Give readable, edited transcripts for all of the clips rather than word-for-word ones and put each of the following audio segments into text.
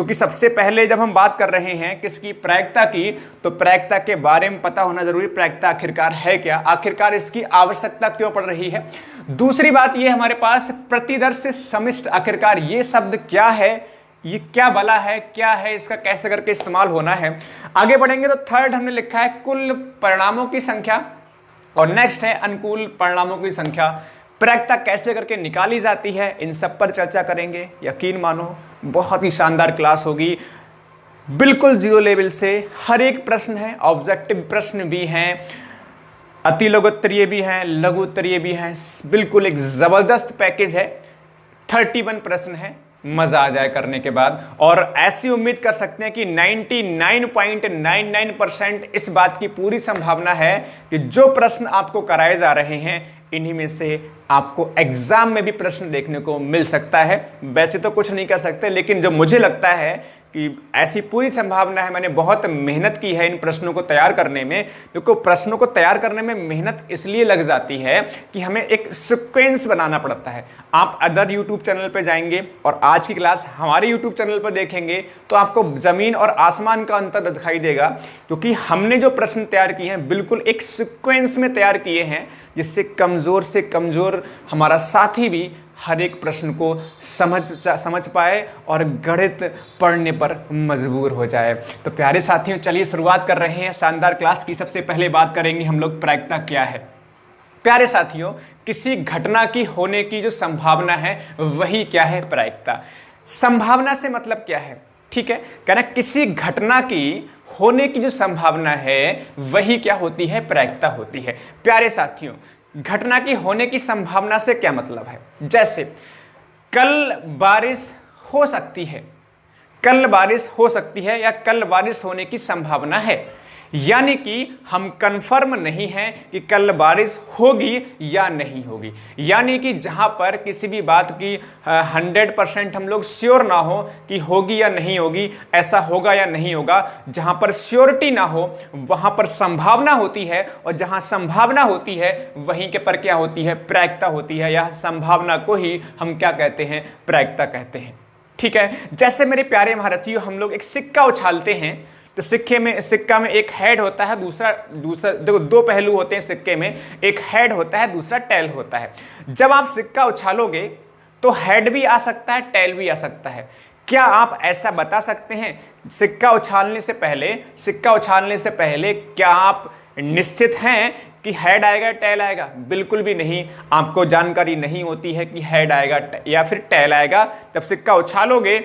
क्योंकि सबसे पहले जब हम बात कर रहे हैं किसकी, प्रायिकता की, तो प्रायिकता के बारे में पता होना जरूरी। प्रायिकता आखिरकार है क्या, आखिरकार इसकी आवश्यकता क्यों पड़ रही है। दूसरी बात ये हमारे पास प्रतिदर्श समिष्ट, आखिरकार ये शब्द क्या है, ये क्या भला है, क्या है, इसका कैसे करके इस्तेमाल होना है। आगे बढ़ेंगे तो थर्ड हमने लिखा है कुल परिणामों की संख्या, और नेक्स्ट है अनुकूल परिणामों की संख्या। प्रायिकता कैसे करके निकाली जाती है, इन सब पर चर्चा करेंगे। यकीन मानो बहुत ही शानदार क्लास होगी, बिल्कुल जीरो लेवल से हर एक प्रश्न है, ऑब्जेक्टिव प्रश्न भी हैं, अति लघु उत्तरीय भी हैं, लघु उत्तरीय भी हैं, बिल्कुल एक जबरदस्त पैकेज है। 31 प्रश्न है, मजा आ जाए करने के बाद। और ऐसी उम्मीद कर सकते हैं कि 99.99% इस बात की पूरी संभावना है कि जो प्रश्न आपको कराए जा रहे हैं इन्हीं में से आपको एग्जाम में भी प्रश्न देखने को मिल सकता है। वैसे तो कुछ नहीं कर सकते, लेकिन जो मुझे लगता है कि ऐसी पूरी संभावना है। मैंने बहुत मेहनत की है इन प्रश्नों को तैयार करने में, क्योंकि प्रश्नों को तैयार करने में मेहनत इसलिए लग जाती है कि हमें एक सीक्वेंस बनाना पड़ता है। आप अदर यूट्यूब चैनल पर जाएंगे और आज की क्लास हमारे यूट्यूब चैनल पर देखेंगे तो आपको ज़मीन और आसमान का अंतर दिखाई देगा, क्योंकि हमने जो प्रश्न तैयार किए हैं बिल्कुल एक सीक्वेंस में तैयार किए हैं, जिससे कमज़ोर से कमज़ोर हमारा साथी भी हर एक प्रश्न को समझ पाए और गणित पढ़ने पर मजबूर हो जाए। तो प्यारे साथियों, चलिए शुरुआत कर रहे हैं शानदार क्लास की। सबसे पहले बात करेंगे हम लोग प्रायिकता क्या है। प्यारे साथियों, किसी घटना की होने की जो संभावना है वही क्या है, प्रायिकता। संभावना से मतलब क्या है, ठीक है, कहना किसी घटना की होने की जो संभावना है वही क्या होती है, प्रायिकता होती है। प्यारे साथियों, घटना की होने की संभावना से क्या मतलब है, जैसे कल बारिश हो सकती है, कल बारिश हो सकती है या कल बारिश होने की संभावना है, यानी कि हम कंफर्म नहीं हैं कि कल बारिश होगी या नहीं होगी। यानी कि जहां पर किसी भी बात की 100% हम लोग श्योर ना हो कि होगी या नहीं होगी, ऐसा होगा या नहीं होगा, जहां पर श्योरिटी ना हो वहां पर संभावना होती है, और जहां संभावना होती है वहीं के पर क्या होती है, प्रायिकता होती है। यह संभावना को ही हम क्या कहते हैं, प्रायिकता कहते हैं। ठीक है, जैसे मेरे प्यारे महारथियों, हम लोग एक सिक्का उछालते हैं तो सिक्का में एक हेड होता है, दूसरा देखो दो पहलू होते हैं सिक्के में, एक हेड होता है, दूसरा टेल होता है। जब आप सिक्का उछालोगे तो हेड भी आ सकता है, टेल भी आ सकता है। क्या आप ऐसा बता सकते हैं सिक्का उछालने से पहले क्या आप निश्चित हैं कि हेड आएगा टेल आएगा? बिल्कुल भी नहीं। आपको जानकारी नहीं होती है कि हेड आएगा या फिर टेल आएगा। जब सिक्का उछालोगे,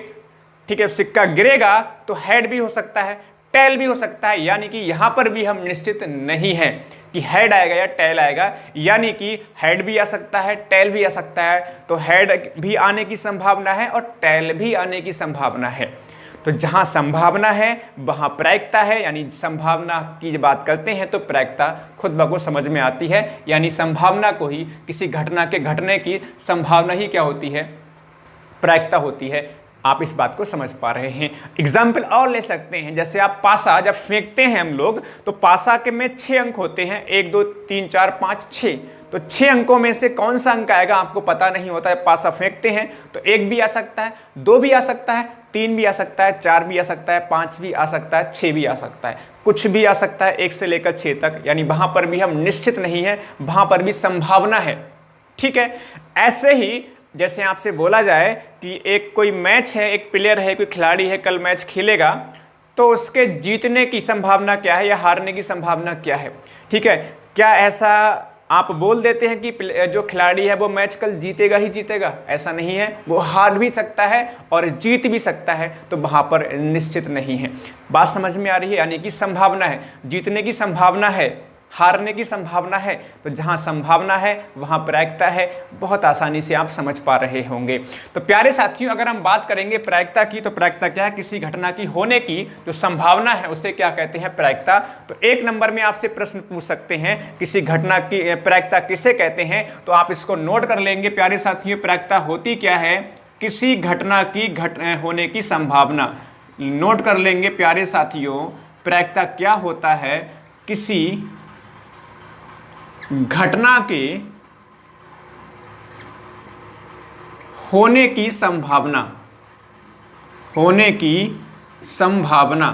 ठीक है, सिक्का गिरेगा तो हेड भी हो सकता है, टेल भी हो सकता है, यानी कि यहां पर भी हम निश्चित नहीं हैं कि हेड आएगा या टेल आएगा। यानी कि हेड भी आ सकता है, टेल भी आ सकता है, तो हेड भी आने की संभावना है और टेल भी आने की संभावना है। तो जहां संभावना है वहां प्रायिकता है, यानी संभावना की जब बात करते हैं तो प्रायिकता खुद ब खुद समझ में आती है। यानी संभावना को ही, किसी घटना के घटने की संभावना ही क्या होती है, प्रायिकता होती है। आप इस बात को समझ पा रहे हैं। एग्जाम्पल और ले सकते हैं, जैसे आप पासा जब फेंकते हैं हम लोग, तो पासा के में 6 अंक होते हैं, 1 2 3 4 5 6। तो 6 अंकों में से कौन सा अंक आएगा आपको पता नहीं होता है। पासा फेंकते हैं तो 1 भी आ सकता है, 2 भी आ सकता है, 3 भी आ सकता है, 4 भी आ सकता है, 5 भी आ सकता है, 6 भी आ सकता है, कुछ भी आ सकता है 1 से लेकर 6 तक। यानी वहां पर भी हम निश्चित नहीं है, वहां पर भी संभावना है। ठीक है, ऐसे ही जैसे आपसे बोला जाए कि एक कोई मैच है, एक प्लेयर है, कोई खिलाड़ी है, कल मैच खेलेगा, तो उसके जीतने की संभावना क्या है या हारने की संभावना क्या है। ठीक है, क्या ऐसा आप बोल देते हैं कि जो खिलाड़ी है वो मैच कल जीतेगा ही जीतेगा? ऐसा नहीं है, वो हार भी सकता है और जीत भी सकता है, तो वहां पर निश्चित नहीं है। बात समझ में आ रही है? यानी कि संभावना है, जीतने की संभावना है, हारने की संभावना है। तो जहां संभावना है वहां प्रायिकता है। बहुत आसानी से आप समझ पा रहे होंगे। तो प्यारे साथियों, अगर हम बात करेंगे प्रायिकता की, तो प्रायिकता क्या है, किसी घटना की होने की जो संभावना है उसे क्या कहते हैं, प्रायिकता। तो 1 नंबर में आपसे प्रश्न पूछ सकते हैं किसी घटना की प्रायिकता किसे कहते हैं, तो आप इसको नोट कर लेंगे। प्यारे साथियों, प्रायिकता होती क्या है, किसी घटना की होने की संभावना। नोट कर लेंगे प्यारे साथियों, प्रायिकता क्या होता है, किसी घटना के होने की संभावना, होने की संभावना,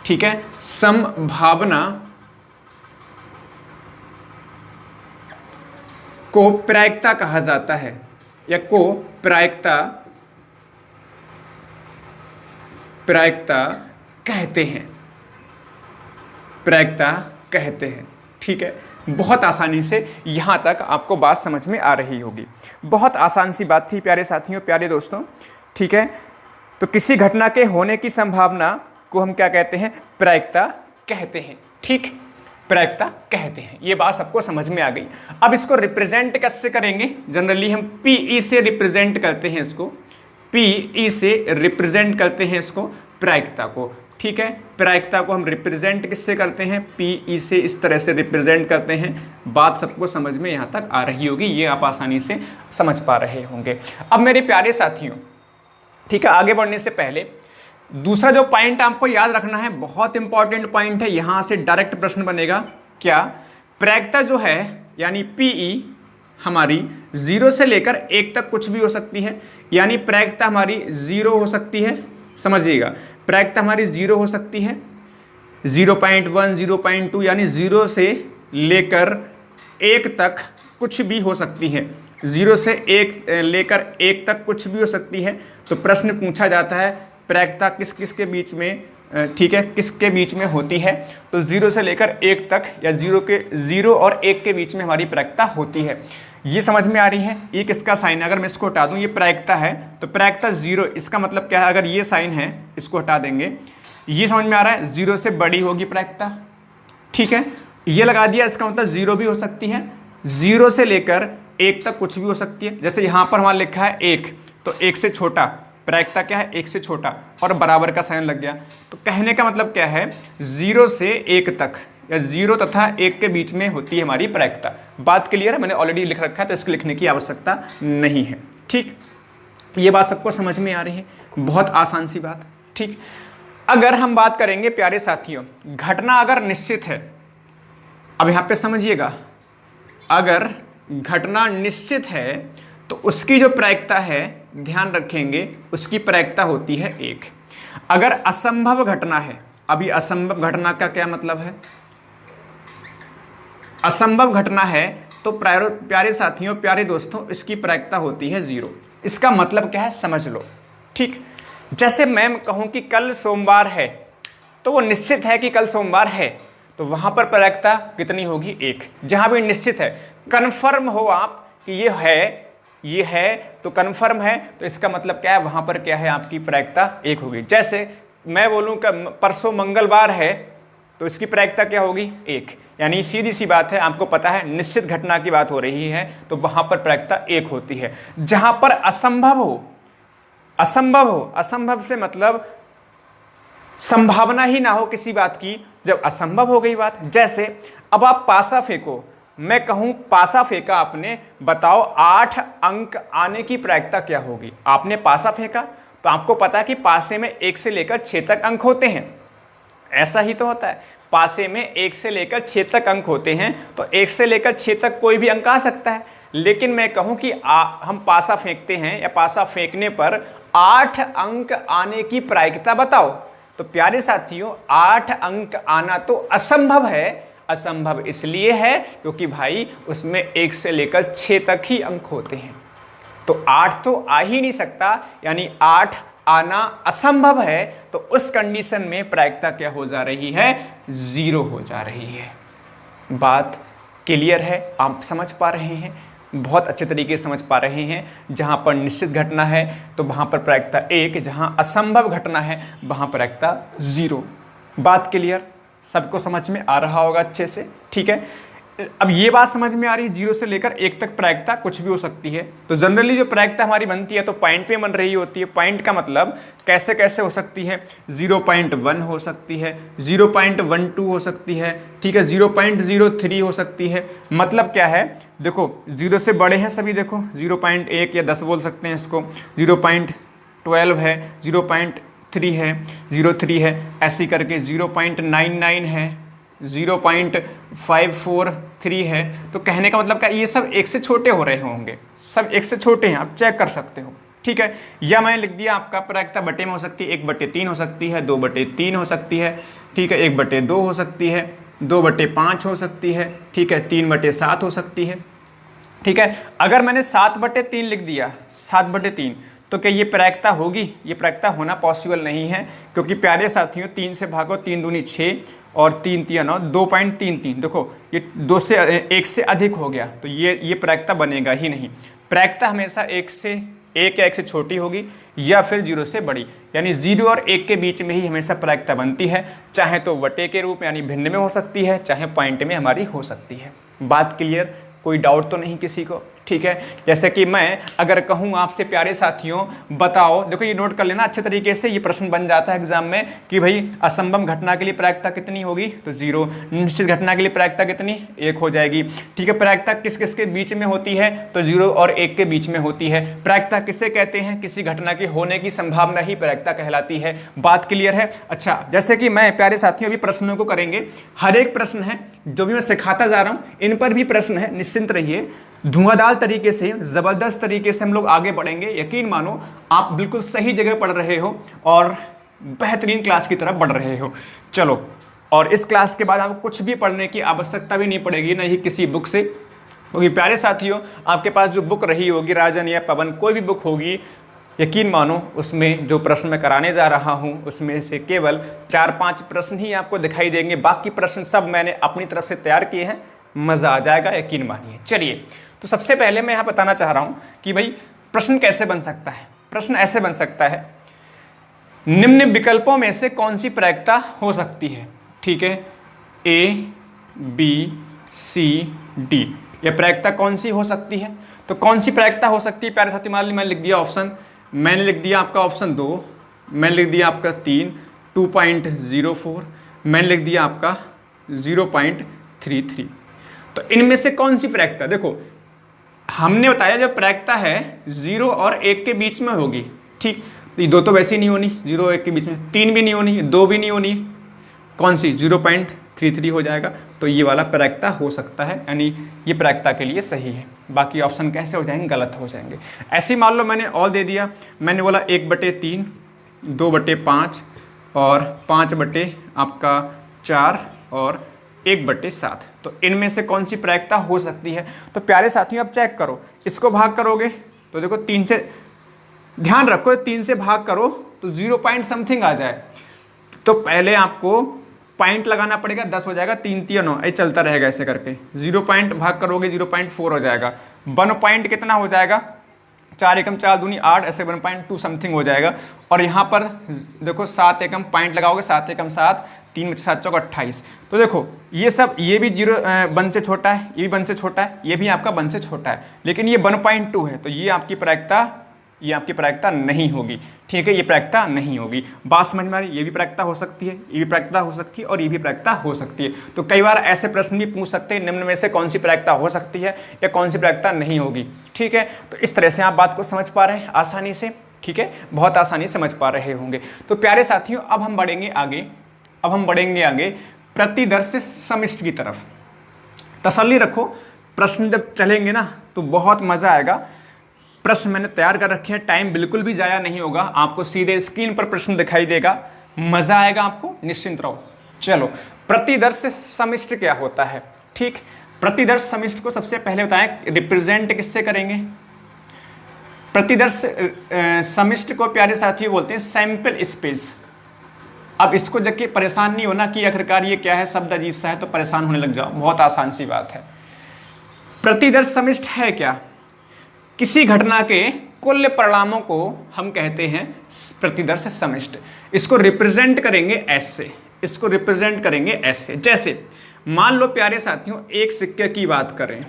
ठीक है, संभावना को प्रायिकता कहा जाता है, या को प्रायिकता कहते हैं, प्रायिकता कहते हैं। ठीक है, बहुत आसानी से यहां तक आपको बात समझ में आ रही होगी। बहुत आसान सी बात थी प्यारे साथियों, प्यारे दोस्तों। ठीक है, तो किसी घटना के होने की संभावना को हम क्या कहते हैं? प्रायिकता कहते हैं। ठीक, प्रायिकता कहते हैं। ये बात सबको समझ में आ गई। अब इसको रिप्रेजेंट कैसे करेंगे? जनरली हम पीई से रिप्रेजेंट करते हैं इसको, पीई से रिप्रेजेंट करते हैं इसको, प्रायिकता को। ठीक है, प्रायिकता को हम रिप्रेजेंट किससे करते हैं? पीई से, इस तरह से रिप्रेजेंट करते हैं। बात सबको समझ में यहाँ तक आ रही होगी, ये आप आसानी से समझ पा रहे होंगे। अब मेरे प्यारे साथियों, ठीक है, आगे बढ़ने से पहले दूसरा जो पॉइंट आपको याद रखना है, बहुत इंपॉर्टेंट पॉइंट है, यहां से डायरेक्ट प्रश्न बनेगा। क्या? प्रायिकता जो है यानी पीई हमारी 0 से लेकर 1 तक कुछ भी हो सकती है। यानी प्रायिकता हमारी 0 हो सकती है, समझिएगा, प्रायिकता हमारी 0 हो सकती है, 0.1, 0.2, यानी 0 से लेकर 1 तक कुछ भी हो सकती है। 0 से 1 लेकर 1 तक कुछ भी हो सकती है। तो प्रश्न पूछा जाता है प्रायिकता किस किस के बीच में, ठीक है, किसके बीच में होती है? तो 0 से लेकर 1 तक, या 0 और 1 के बीच में हमारी प्रायिकता होती है। ये समझ में आ रही है? ये किसका साइन है? अगर मैं इसको हटा दूं, ये प्रायिकता है, तो प्रायिकता 0, इसका मतलब क्या है? अगर ये साइन है, इसको हटा देंगे, ये समझ में आ रहा है, 0 से बड़ी होगी प्रायिकता। ठीक है, ये लगा दिया, इसका मतलब 0 भी हो सकती है, 0 से लेकर 1 तक कुछ भी हो सकती है। जैसे यहाँ पर हमारा लिखा है 1, तो 1 से छोटा, प्रायिकता क्या है? 1 से छोटा, और बराबर का साइन लग गया। तो कहने का मतलब क्या है? 0 से 1 तक, या 0 तथा 1 के बीच में होती है हमारी प्रायिकता। बात क्लियर है? मैंने ऑलरेडी लिख रखा है, तो इसको लिखने की आवश्यकता नहीं है। ठीक, ये बात सबको समझ में आ रही है? बहुत आसान सी बात। ठीक, अगर हम बात करेंगे प्यारे साथियों, घटना अगर निश्चित है, अब यहाँ पे समझिएगा, अगर घटना निश्चित है तो उसकी जो प्रायिकता है, ध्यान रखेंगे, उसकी प्रायिकता होती है 1। अगर असंभव घटना है, अभी असंभव घटना का क्या मतलब है? असंभव घटना है तो प्यारे साथियों, प्यारे दोस्तों, इसकी प्रायिकता होती है 0। इसका मतलब क्या है? समझ लो। ठीक, जैसे मैं कहूं कि कल सोमवार है, तो वो निश्चित है कि कल सोमवार है, तो वहां पर प्रायिकता कितनी होगी? 1। जहां भी निश्चित है, कन्फर्म हो आप कि ये है तो कन्फर्म है, तो इसका मतलब क्या है? वहां पर क्या है? आपकी प्रायिकता 1 होगी। जैसे मैं बोलूं कि परसों मंगलवार है, तो इसकी प्रायिकता क्या होगी? 1। यानी सीधी सी बात है, आपको पता है निश्चित घटना की बात हो रही है, तो वहां पर प्रायिकता 1 होती है। जहां पर असंभव हो, असंभव से मतलब संभावना ही ना हो किसी बात की, जब असंभव हो गई बात। जैसे अब आप पासा फेंको, मैं कहूं पासा फेंका आपने, बताओ 8 अंक आने की प्रायिकता क्या होगी? आपने पासा फेंका, तो आपको पता है कि पासे में 1 से लेकर 6 तक अंक होते हैं। ऐसा ही तो होता है, पासे में 1 से लेकर 6 तक अंक होते हैं, तो 1 से लेकर 6 तक कोई भी अंक आ सकता है। लेकिन मैं कहूं कि हम पासा फेंकते हैं, या पासा फेंकने पर 8 अंक आने की प्रायिकता बताओ, तो प्यारे साथियों 8 अंक आना तो असंभव है। असंभव इसलिए है क्योंकि भाई उसमें 1 से लेकर 6 तक ही अंक होते हैं, तो 8 तो आ ही नहीं सकता, यानी 8 आना असंभव है। तो उस कंडीशन में प्रायिकता क्या हो जा रही है? 0 हो जा रही है। बात क्लियर है? आप समझ पा रहे हैं? बहुत अच्छे तरीके से समझ पा रहे हैं। जहां पर निश्चित घटना है तो वहां पर प्रायिकता 1, जहां असंभव घटना है वहां प्रायिकता 0। बात क्लियर? सबको समझ में आ रहा होगा अच्छे से? ठीक है, अब ये बात समझ में आ रही है, 0 से लेकर 1 तक प्रायिकता कुछ भी हो सकती है। तो जनरली जो प्रायिकता हमारी बनती है तो पॉइंट पे बन रही होती है। पॉइंट का मतलब कैसे कैसे हो सकती है? 0.1 हो सकती है, 0.12 हो सकती है, ठीक है, 0.03 हो सकती है। मतलब क्या है? देखो 0 से बड़े हैं सभी, देखो 0.1 या 10 बोल सकते हैं इसको, 0.12 है, 0.3 है, 0.3 है, ऐसी करके 0.99 है, 0.543 है। तो कहने का मतलब क्या? ये सब 1 से छोटे हो रहे होंगे, सब 1 से छोटे हैं, आप चेक कर सकते हो। ठीक है। या मैंने लिख दिया आपका प्रायिकता बटे में हो सकती है, 1/3 हो सकती है, 2/3 हो सकती है, ठीक है, 1/2 हो सकती है, 2/5 हो सकती है, ठीक है, 3/7 हो सकती है, ठीक है। अगर मैंने 7/3 लिख दिया, 7/3, तो क्या ये प्रायिकता होगी? ये प्रायिकता होना पॉसिबल नहीं है, क्योंकि प्यारे साथियों 3 से भागो, 3 दूनी 6 और 3 3 9, 2.33, देखो ये 2 से 1 से अधिक हो गया, तो ये प्रायिकता बनेगा ही नहीं। प्रायिकता हमेशा 1 या 1 से छोटी होगी या फिर 0 से बड़ी, यानी 0 और 1 के बीच में ही हमेशा प्रायिकता बनती है, चाहे तो वटे के रूप यानी भिन्न में हो सकती है, चाहे पॉइंट में हमारी हो सकती है। बात क्लियर? कोई डाउट तो नहीं किसी को? ठीक है। जैसे कि मैं अगर कहूँ आपसे प्यारे साथियों बताओ, देखो ये नोट कर लेना अच्छे तरीके से, ये प्रश्न बन जाता है एग्जाम में कि भाई असंभव घटना के लिए प्रायिकता कितनी होगी, तो 0। निश्चित घटना के लिए प्रायिकता कितनी? 1 हो जाएगी, ठीक है। प्रायिकता किस किस के बीच में होती है, तो 0 और 1 के बीच में होती है। प्रायिकता किसे कहते हैं? किसी घटना के होने की संभावना ही प्रायिकता कहलाती है। बात क्लियर है? अच्छा, जैसे कि मैं प्यारे साथियों अभी प्रश्नों को करेंगे, हर एक प्रश्न है जो भी मैं सिखाता जा रहा हूँ, इन पर भी प्रश्न है, निश्चिंत रहिए। धुआंधार तरीके से, जबरदस्त तरीके से हम लोग आगे बढ़ेंगे। यकीन मानो आप बिल्कुल सही जगह पढ़ रहे हो और बेहतरीन क्लास की तरफ बढ़ रहे हो। चलो, और इस क्लास के बाद आपको कुछ भी पढ़ने की आवश्यकता भी नहीं पड़ेगी, ना ही किसी बुक से, क्योंकि प्यारे साथियों आपके पास जो बुक रही होगी, राजन या पवन, कोई भी बुक होगी, यकीन मानो उसमें जो प्रश्न मैं कराने जा रहा हूं उसमें से केवल 4-5 प्रश्न ही आपको दिखाई देंगे, बाकी प्रश्न सब मैंने अपनी तरफ से तैयार किए हैं। मज़ा आ जाएगा, यकीन मानिए। चलिए, तो सबसे पहले मैं यहाँ बताना चाह रहा हूँ कि भाई प्रश्न कैसे बन सकता है। प्रश्न ऐसे बन सकता है, निम्न विकल्पों में से कौन सी प्रायिकता हो सकती है? ठीक है, A, B, C, D, ये प्रायिकता कौन सी हो सकती है? तो कौन सी प्रायिकता हो सकती है प्यारे साथी? मान लीजिए मैंने लिख दिया ऑप्शन, मैंने लिख दिया आपका ऑप्शन 2, मैंने लिख दिया आपका 3, 2.04, मैंने लिख दिया आपका 0.33। तो इनमें से कौन सी प्रायिकता? देखो हमने बताया जो प्रायिकता है 0 और 1 के बीच में होगी, ठीक। तो ये 2 तो वैसे ही नहीं होनी, 0 और 1 के बीच में, 3 भी नहीं होनी, 2 भी नहीं होनी, कौन सी? 0.33 हो जाएगा। तो ये वाला प्रायिकता हो सकता है, यानी ये प्रायिकता के लिए सही है। बाकी ऑप्शन कैसे हो जाएंगे? गलत हो जाएंगे। ऐसे मान लो मैंने और दे दिया, मैंने बोला 1/3, 2/5 और 5/4 और 1/7। तो इनमें से कौन सी प्रायिकता हो सकती है? तो प्यारे साथियों अब चेक करो, इसको भाग करोगे तो देखो 3 से, ध्यान रखो 3 से भाग करो तो 0 पॉइंट समथिंग आ जाए, तो पहले आपको पॉइंट लगाना पड़ेगा, 10 हो जाएगा, 3 3 9, ये चलता रहेगा ऐसे करके। 0 पॉइंट भाग करोगे 0.4 हो जाएगा, 1 पॉइंट कितना हो जाएगा? 4 एकम 4 दूनी 8, ऐसे 1.2 समथिंग हो जाएगा। और यहाँ पर देखो 7 एकम पॉइंट लगाओगे, 7 एकम 7, 3 बचे 7 चौक 28। तो देखो ये सब, ये भी 0 1 से छोटा है, ये भी 1 से छोटा है, ये भी आपका 1 से छोटा है, लेकिन ये 1.2 है, तो ये आपकी प्रायिकता नहीं होगी, ठीक है। ये प्रायिकता नहीं होगी। बात समझ में आ रही? ये भी प्रायिकता हो सकती है, ये भी प्रायिकता हो सकती है और ये भी प्रायिकता हो सकती है। तो कई बार ऐसे प्रश्न भी पूछ सकते हैं, निम्न में से कौन सी प्रायिकता हो सकती है या कौन सी प्रायिकता नहीं होगी, ठीक है। तो इस तरह से आप बात को समझ पा रहे हैं आसानी से, ठीक है, बहुत आसानी से समझ पा रहे होंगे। तो प्यारे साथियों अब हम बढ़ेंगे आगे प्रतिदर्श समिष्ट की तरफ। तसल्ली रखो, प्रश्न जब चलेंगे ना तो बहुत मजा आएगा। प्रश्न मैंने तैयार कर रखे हैं, टाइम बिल्कुल भी जाया नहीं होगा, आपको सीधे स्क्रीन पर प्रश्न दिखाई देगा, मजा आएगा आपको, निश्चिंत रहो। चलो, प्रतिदर्श समिष्ट क्या होता है? ठीक, प्रतिदर्श समिष्ट को सबसे पहले बताएं, रिप्रेजेंट किससे करेंगे? प्रतिदर्श समिष्ट को प्यारे साथियों बोलते हैं सैंपल स्पेस। अब इसको देख के परेशान नहीं होना कि आखिरकार ये क्या है, शब्द अजीब सा है तो परेशान होने लग जाओ, बहुत आसान सी बात है। प्रतिदर्श समिष्ट है क्या? किसी घटना के कुल परिणामों को हम कहते हैं प्रतिदर्श समिष्ट। इसको रिप्रेजेंट करेंगे ऐसे, इसको रिप्रेजेंट करेंगे ऐसे। जैसे मान लो प्यारे साथियों एक सिक्के की बात करें,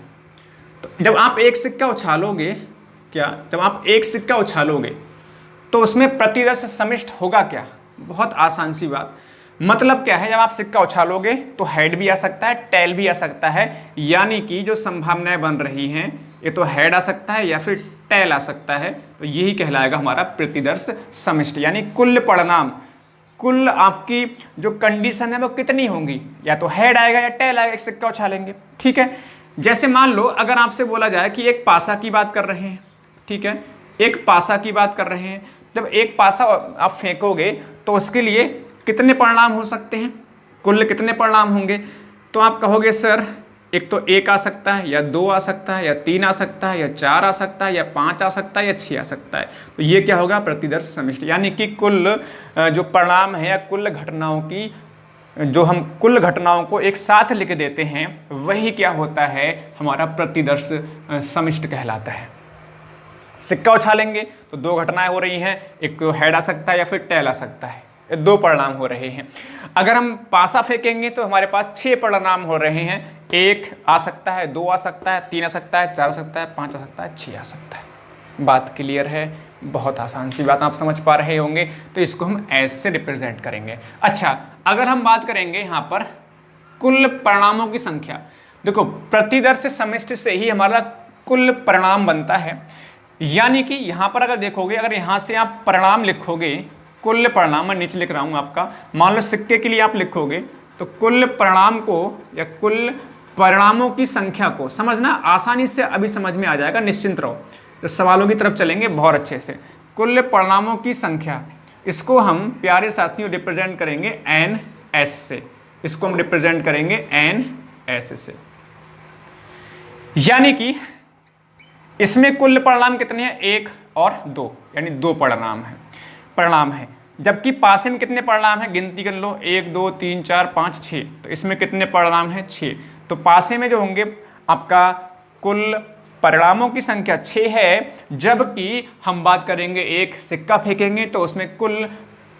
तो जब आप एक सिक्का उछालोगे, जब आप एक सिक्का उछालोगे तो उसमें प्रतिदर्श समिष्ट होगा क्या? बहुत आसान सी बात। मतलब क्या है, जब आप सिक्का उछालोगे तो हेड भी आ सकता है, टेल भी आ सकता है, यानी कि जो संभावनाएं बन रही हैं ये तो हेड आ सकता है या फिर टेल आ सकता है। तो यही कहलाएगा हमारा प्रतिदर्श समिष्ट, यानी कुल परिणाम, कुल आपकी जो कंडीशन है वो कितनी होंगी, या तो हेड आएगा या टेल आएगा, एक सिक्का उछालेंगे, ठीक है। जैसे मान लो अगर आपसे बोला जाए कि एक पासा की बात कर रहे हैं, ठीक है, एक पासा की बात कर रहे हैं। जब एक पासा आप फेंकोगे तो उसके लिए कितने परिणाम हो सकते हैं, कुल कितने परिणाम होंगे? तो आप कहोगे सर एक तो 1 आ सकता है, या 2 आ सकता है, या 3 आ सकता है, या 4 आ सकता है, या 5 आ सकता है, या 6 आ सकता है। तो ये क्या होगा? प्रतिदर्श समष्टि, यानी कि कुल जो परिणाम है या कुल घटनाओं की, जो हम कुल घटनाओं को एक साथ लिख देते हैं, वही क्या होता है? हमारा प्रतिदर्श समष्टि कहलाता है। सिक्का उछालेंगे तो 2 घटनाएं हो रही हैं, एक तो हेड आ सकता है या फिर टेल आ सकता है, 2 परिणाम हो रहे हैं। अगर हम पासा फेंकेंगे तो हमारे पास 6 परिणाम हो रहे हैं, 1 आ सकता है, 2 आ सकता है, 3 आ सकता है, 4 आ सकता है, 5 आ सकता है, 6 आ सकता है। बात क्लियर है? बहुत आसान सी बात, आप समझ पा रहे होंगे। तो इसको हम ऐसे रिप्रेजेंट करेंगे। अच्छा, अगर हम बात करेंगे यहाँ पर कुल परिणामों की संख्या, देखो प्रतिदर्श समष्टि से ही हमारा कुल परिणाम बनता है। यानी कि यहाँ पर अगर देखोगे, अगर यहाँ से आप परिणाम लिखोगे, कुल परिणाम, मैं नीचे लिख रहा हूँ आपका, मान लो सिक्के के लिए आप लिखोगे तो कुल परिणाम को या कुल परिणामों की संख्या को, समझना आसानी से अभी समझ में आ जाएगा, निश्चिंत रहो। तो सवालों की तरफ चलेंगे बहुत अच्छे से। कुल परिणामों की संख्या, इसको हम प्यारे साथियों रिप्रेजेंट करेंगे NS से, इसको हम रिप्रेजेंट करेंगे NS से। यानी कि इसमें कुल परिणाम कितने हैं? 1 और 2, यानी 2 परिणाम है। जबकि पासे में कितने परिणाम हैं? गिनती कर लो, 1 2 3 4 5 6। तो इसमें कितने परिणाम हैं? 6। तो पासे में जो होंगे आपका कुल परिणामों की संख्या 6 है। जबकि हम बात करेंगे एक सिक्का फेंकेंगे तो उसमें कुल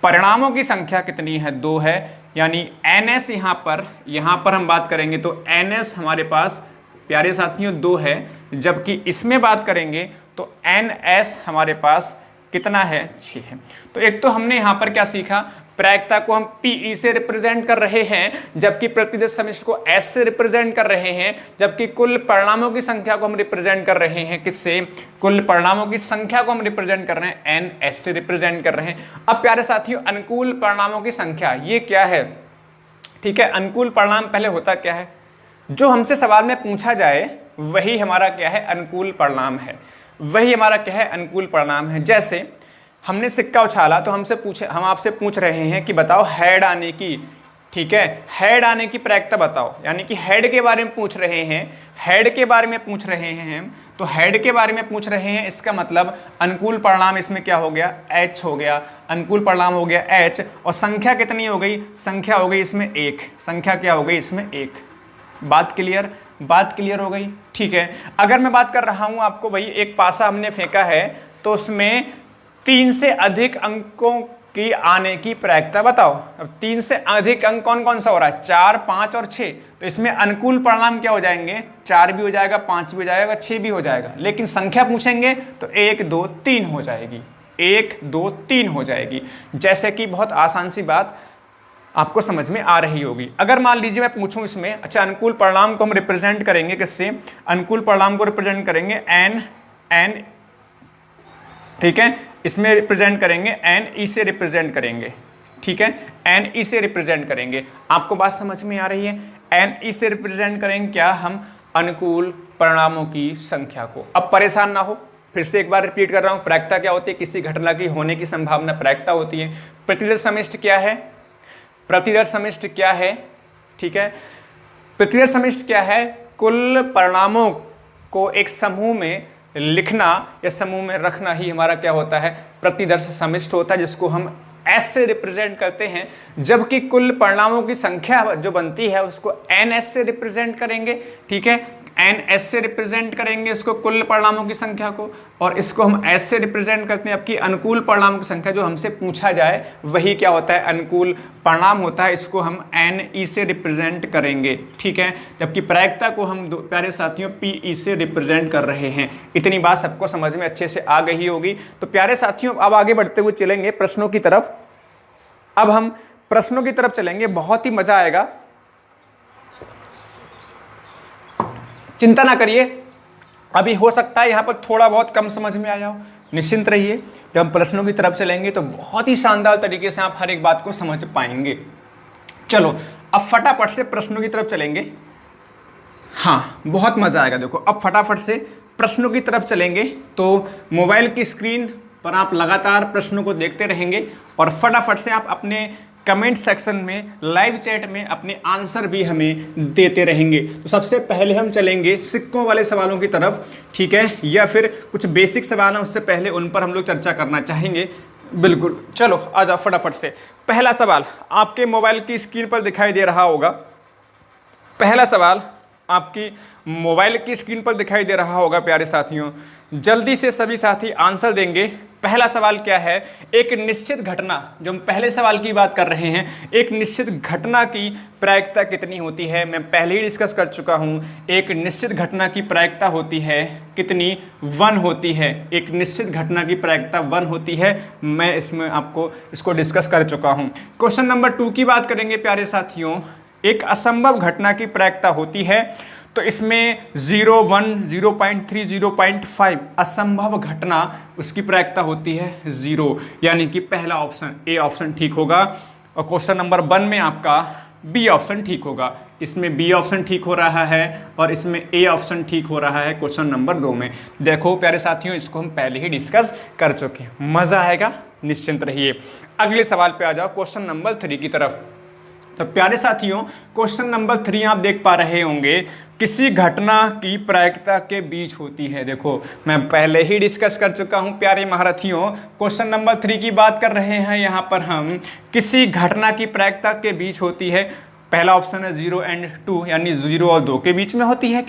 परिणामों की संख्या कितनी है? 2 है। यानी NS यहाँ पर हम बात करेंगे तो NS हमारे पास प्यारे साथियों 2 है। जबकि इसमें बात करेंगे तो NS हमारे पास कितना है? 6 है। तो एक तो हमने यहाँ पर क्या सीखा, प्रायिकता को हम PE से रिप्रेजेंट कर रहे हैं, जबकि प्रतिदर्श समष्टि को S से रिप्रेजेंट कर रहे हैं, जबकि कुल परिणामों की संख्या को हम रिप्रेजेंट कर रहे हैं किससे? कुल परिणामों की संख्या को हम रिप्रेजेंट कर रहे हैं NS से रिप्रेजेंट कर रहे हैं। अब प्यारे साथियों, अनुकूल परिणामों की संख्या ये क्या है? ठीक है, अनुकूल परिणाम पहले होता क्या है? जो हमसे सवाल में पूछा जाए वही हमारा क्या है? अनुकूल परिणाम है। वही हमारा क्या है? अनुकूल परिणाम है। जैसे हमने सिक्का उछाला तो हम आपसे पूछ रहे हैं कि बताओ हेड आने की, ठीक है, हेड आने की प्रायिकता बताओ। यानी कि हेड के बारे में पूछ रहे हैं, हेड के बारे में पूछ रहे हैं हम, तो हेड के बारे में पूछ रहे हैं, इसका मतलब अनुकूल परिणाम इसमें क्या हो गया? H हो गया। अनुकूल परिणाम हो गया H। और संख्या कितनी हो गई? संख्या हो गई इसमें 1। संख्या क्या हो गई इसमें? 1। बात क्लियर हो गई? ठीक है। अगर मैं बात कर रहा हूं आपको, भाई एक पासा हमने फेंका है तो उसमें 3 से अधिक अंकों की आने की प्रायिकता बताओ। अब 3 से अधिक अंक कौन कौन सा हो रहा है? 4 5 और 6। तो इसमें अनुकूल परिणाम क्या हो जाएंगे? 4 भी हो जाएगा, 5 भी हो जाएगा, 6 भी हो जाएगा। लेकिन संख्या पूछेंगे तो 1 2 3 हो जाएगी, 1 2 3 हो जाएगी। जैसे कि बहुत आसान सी बात आपको समझ में आ रही होगी। अगर मान लीजिए मैं पूछूं इसमें, अच्छा अनुकूल परिणाम को हम रिप्रेजेंट करेंगे किससे? अनुकूल परिणाम को रिप्रेजेंट करेंगे N, ठीक है, इसमें रिप्रेजेंट करेंगे NE से रिप्रेजेंट करेंगे, ठीक है, NE से रिप्रेजेंट करेंगे। आपको बात समझ में आ रही है? NE से रिप्रेजेंट करेंगे क्या? हम अनुकूल परिणामों की संख्या को। अब परेशान ना हो, फिर से एक बार रिपीट कर रहा हूं, प्रायिकता क्या होती है? किसी घटना की होने की संभावना प्रायिकता होती है। प्रतिदर्श समष्टि क्या है? प्रतिदर्श समष्टि क्या है? ठीक है, प्रतिदर्श समष्टि क्या है? कुल परिणामों को एक समूह में लिखना या समूह में रखना ही हमारा क्या होता है? प्रतिदर्श समष्टि होता है, जिसको हम S से रिप्रेजेंट करते हैं। जबकि कुल परिणामों की संख्या जो बनती है उसको NS से रिप्रेजेंट करेंगे, ठीक है, NS से रिप्रेजेंट करेंगे इसको, कुल परिणामों की संख्या को, और इसको हम S से रिप्रेजेंट करते हैं। आपकी अनुकूल परिणामों की संख्या जो हमसे पूछा जाए वही क्या होता है? अनुकूल परिणाम होता है, इसको हम NE से रिप्रेजेंट करेंगे, ठीक है। जबकि प्रायिकता को हम प्यारे साथियों PE से रिप्रेजेंट कर रहे हैं। इतनी बात सबको समझ में अच्छे से आ गई होगी। तो प्यारे साथियों, अब आगे बढ़ते हुए चलेंगे प्रश्नों की तरफ। अब हम प्रश्नों की तरफ चलेंगे, बहुत ही मजा आएगा, चिंता ना करिए। अभी हो सकता है यहाँ पर थोड़ा बहुत कम समझ में आया हो, निश्चिंत रहिए। जब हम प्रश्नों की तरफ चलेंगे तो बहुत ही शानदार तरीके से आप हर एक बात को समझ पाएंगे। चलो अब फटाफट से प्रश्नों की तरफ चलेंगे। हाँ, बहुत मजा आएगा। देखो अब फटाफट से प्रश्नों की तरफ चलेंगे तो मोबाइल की स्क्रीन पर आप लगातार प्रश्नों को देखते रहेंगे और फटाफट से आप अपने कमेंट सेक्शन में, लाइव चैट में अपने आंसर भी हमें देते रहेंगे। तो सबसे पहले हम चलेंगे सिक्कों वाले सवालों की तरफ, ठीक है, या फिर कुछ बेसिक सवाल हैं उससे पहले उन पर हम लोग चर्चा करना चाहेंगे। बिल्कुल, चलो आ जाओ फटाफट से। पहला सवाल आपके मोबाइल की स्क्रीन पर दिखाई दे रहा होगा। पहला सवाल आपकी मोबाइल की स्क्रीन पर दिखाई दे रहा होगा प्यारे साथियों। जल्दी से सभी साथी आंसर देंगे। पहला सवाल क्या है? एक निश्चित घटना, जो हम पहले सवाल की बात कर रहे हैं, एक निश्चित घटना की प्रायिकता कितनी होती है? मैं पहले ही डिस्कस कर चुका हूं। एक निश्चित घटना की प्रायिकता होती है कितनी? 1 होती है। एक निश्चित घटना की प्रायिकता 1 होती है। मैं इसमें आपको इसको डिस्कस कर चुका हूं। क्वेश्चन नंबर 2 की बात करेंगे प्यारे साथियों। एक असंभव घटना की प्रायिकता होती है, तो इसमें 0, 1, 0.3, 0.5 असंभव घटना, उसकी प्रायिकता होती है 0, यानी कि पहला ऑप्शन ए ऑप्शन ठीक होगा। और क्वेश्चन नंबर 1 में आपका बी ऑप्शन ठीक होगा। इसमें बी ऑप्शन ठीक हो रहा है और इसमें ए ऑप्शन ठीक हो रहा है क्वेश्चन नंबर 2 में। देखो प्यारे साथियों, इसको हम पहले ही डिस्कस कर चुके हैं। मजा आएगा, निश्चिंत रहिए। अगले सवाल पे आ जाओ, क्वेश्चन नंबर 3 की तरफ। तो प्यारे साथियों, क्वेश्चन नंबर 3 आप देख पा रहे होंगे, किसी घटना की प्रायिकता के बीच होती है। देखो मैं पहले ही डिस्कस कर चुका हूं प्यारे महारथियों। क्वेश्चन नंबर 3 की बात कर रहे हैं यहां पर हम, किसी घटना की प्रायिकता के बीच होती है। पहला ऑप्शन है 0 और 2, यानी 0 और 2 के बीच में होती है।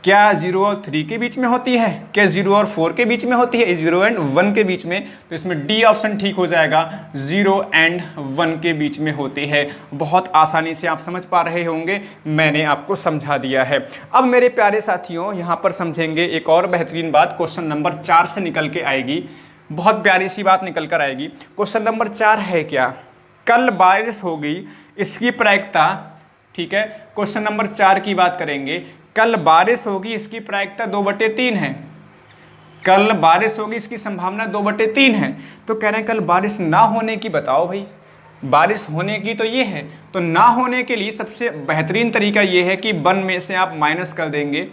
क्या 0 और 3 के बीच में होती है? क्या 0 और 4 के बीच में होती है? 0 और 1 के बीच में? तो इसमें डी ऑप्शन ठीक हो जाएगा, 0 और 1 के बीच में होती है। बहुत आसानी से आप समझ पा रहे होंगे, मैंने आपको समझा दिया है। अब मेरे प्यारे साथियों, यहाँ पर समझेंगे एक और बेहतरीन बात, क्वेश्चन नंबर 4 से निकल के आएगी। बहुत प्यारी सी बात निकल कर आएगी। क्वेश्चन नंबर 4 है क्या? कल बारिश होगी, इसकी प्रायिकता, ठीक है, क्वेश्चन नंबर 4 की बात करेंगे। कल बारिश होगी, इसकी प्रायिकता 2/3 है। कल बारिश होगी, इसकी संभावना 2/3 है। तो कह रहे हैं कल बारिश ना होने की बताओ भाई। बारिश होने की तो ये है, तो ना होने के लिए सबसे बेहतरीन तरीका ये है कि 1 में से आप माइनस कर देंगे,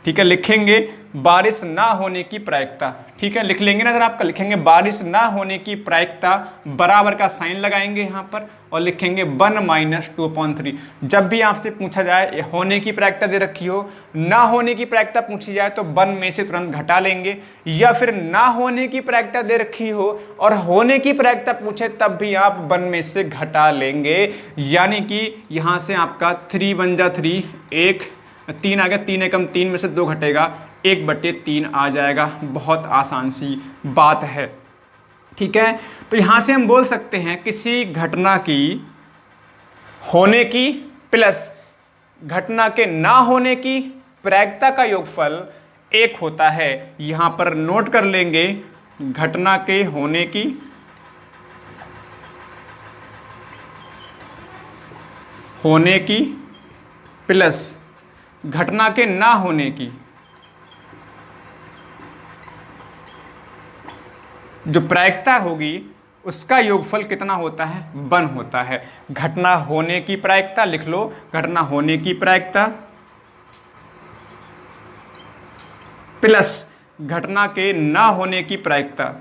ठीक है। लिखेंगे बारिश ना होने की प्रायिकता, ठीक है, लिख लेंगे ना। अगर आपका लिखेंगे बारिश ना होने की प्रायिकता, बराबर का साइन लगाएंगे यहाँ पर और लिखेंगे 1 - 2/3। जब भी आपसे पूछा जाए होने की प्रायिकता दे रखी हो, ना होने की प्रायिकता पूछी जाए, तो 1 में से तुरंत घटा लेंगे। या फिर ना होने की प्रायिकता दे रखी हो और होने की प्रायिकता पूछे, तब भी आप 1 में से घटा लेंगे। यानी कि यहाँ से आपका 3 बन जा 3, 1 3 आ गया, 3 एकम 3 में से 2 घटेगा, 1/3 आ जाएगा। बहुत आसान सी बात है, ठीक है। तो यहाँ से हम बोल सकते हैं किसी घटना की होने की प्लस घटना के ना होने की प्रायिकता का योगफल 1 होता है। यहाँ पर नोट कर लेंगे, घटना के होने की प्लस घटना के ना होने की जो प्रायिकता होगी, उसका योगफल कितना होता है? 1 होता है। घटना होने की प्रायिकता लिख लो, घटना होने की प्रायिकता प्लस घटना के ना होने की प्रायिकता,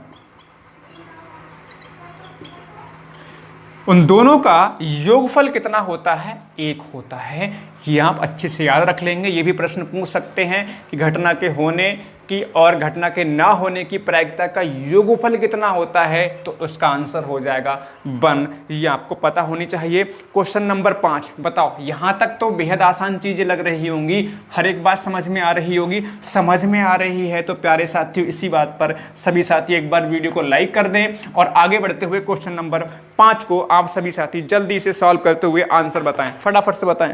उन दोनों का योगफल कितना होता है? 1 होता है। ये आप अच्छे से याद रख लेंगे। ये भी प्रश्न पूछ सकते हैं कि घटना के होने की और घटना के ना होने की प्रायिकता का योगफल कितना होता है, तो उसका आंसर हो जाएगा 1। ये आपको पता होनी चाहिए। क्वेश्चन नंबर 5 बताओ। यहाँ तक तो बेहद आसान चीजें लग रही होंगी, हर एक बात समझ में आ रही होगी। समझ में आ रही है तो प्यारे साथियों, इसी बात पर सभी साथी एक बार वीडियो को लाइक कर दें और आगे बढ़ते हुए क्वेश्चन नंबर 5 को आप सभी साथी जल्दी से सॉल्व करते हुए आंसर बताएं, फटाफट से बताएं।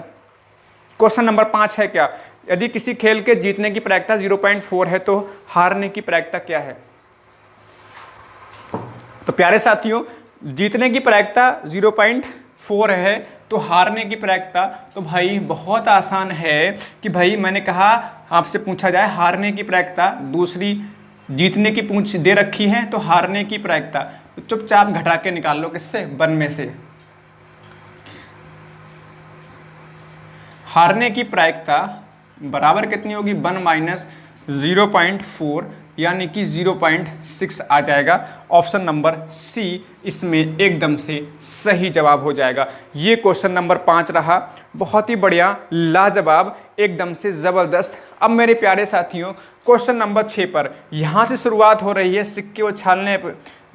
क्वेश्चन नंबर 5 है क्या? यदि किसी खेल के जीतने की प्रायिकता 0.4 है, तो हारने की प्रायिकता क्या है? तो प्यारे साथियों, जीतने की प्रायिकता 0.4 है, तो हारने की प्रायिकता, तो भाई बहुत आसान है कि भाई मैंने कहा आपसे पूछा जाए हारने की प्रायिकता, दूसरी जीतने की पूछ दे रखी है, तो हारने की प्रायिकता तो चुपचाप घटा के निकाल लो। किससे? 1 में से। हारने की प्रायिकता बराबर कितनी होगी? 1 - 0.4 यानी कि 0.6 आ जाएगा। ऑप्शन नंबर सी इसमें एकदम से सही जवाब हो जाएगा। ये क्वेश्चन नंबर 5 रहा, बहुत ही बढ़िया, लाजवाब, एकदम से ज़बरदस्त। अब मेरे प्यारे साथियों क्वेश्चन नंबर 6 पर यहाँ से शुरुआत हो रही है सिक्के उछालने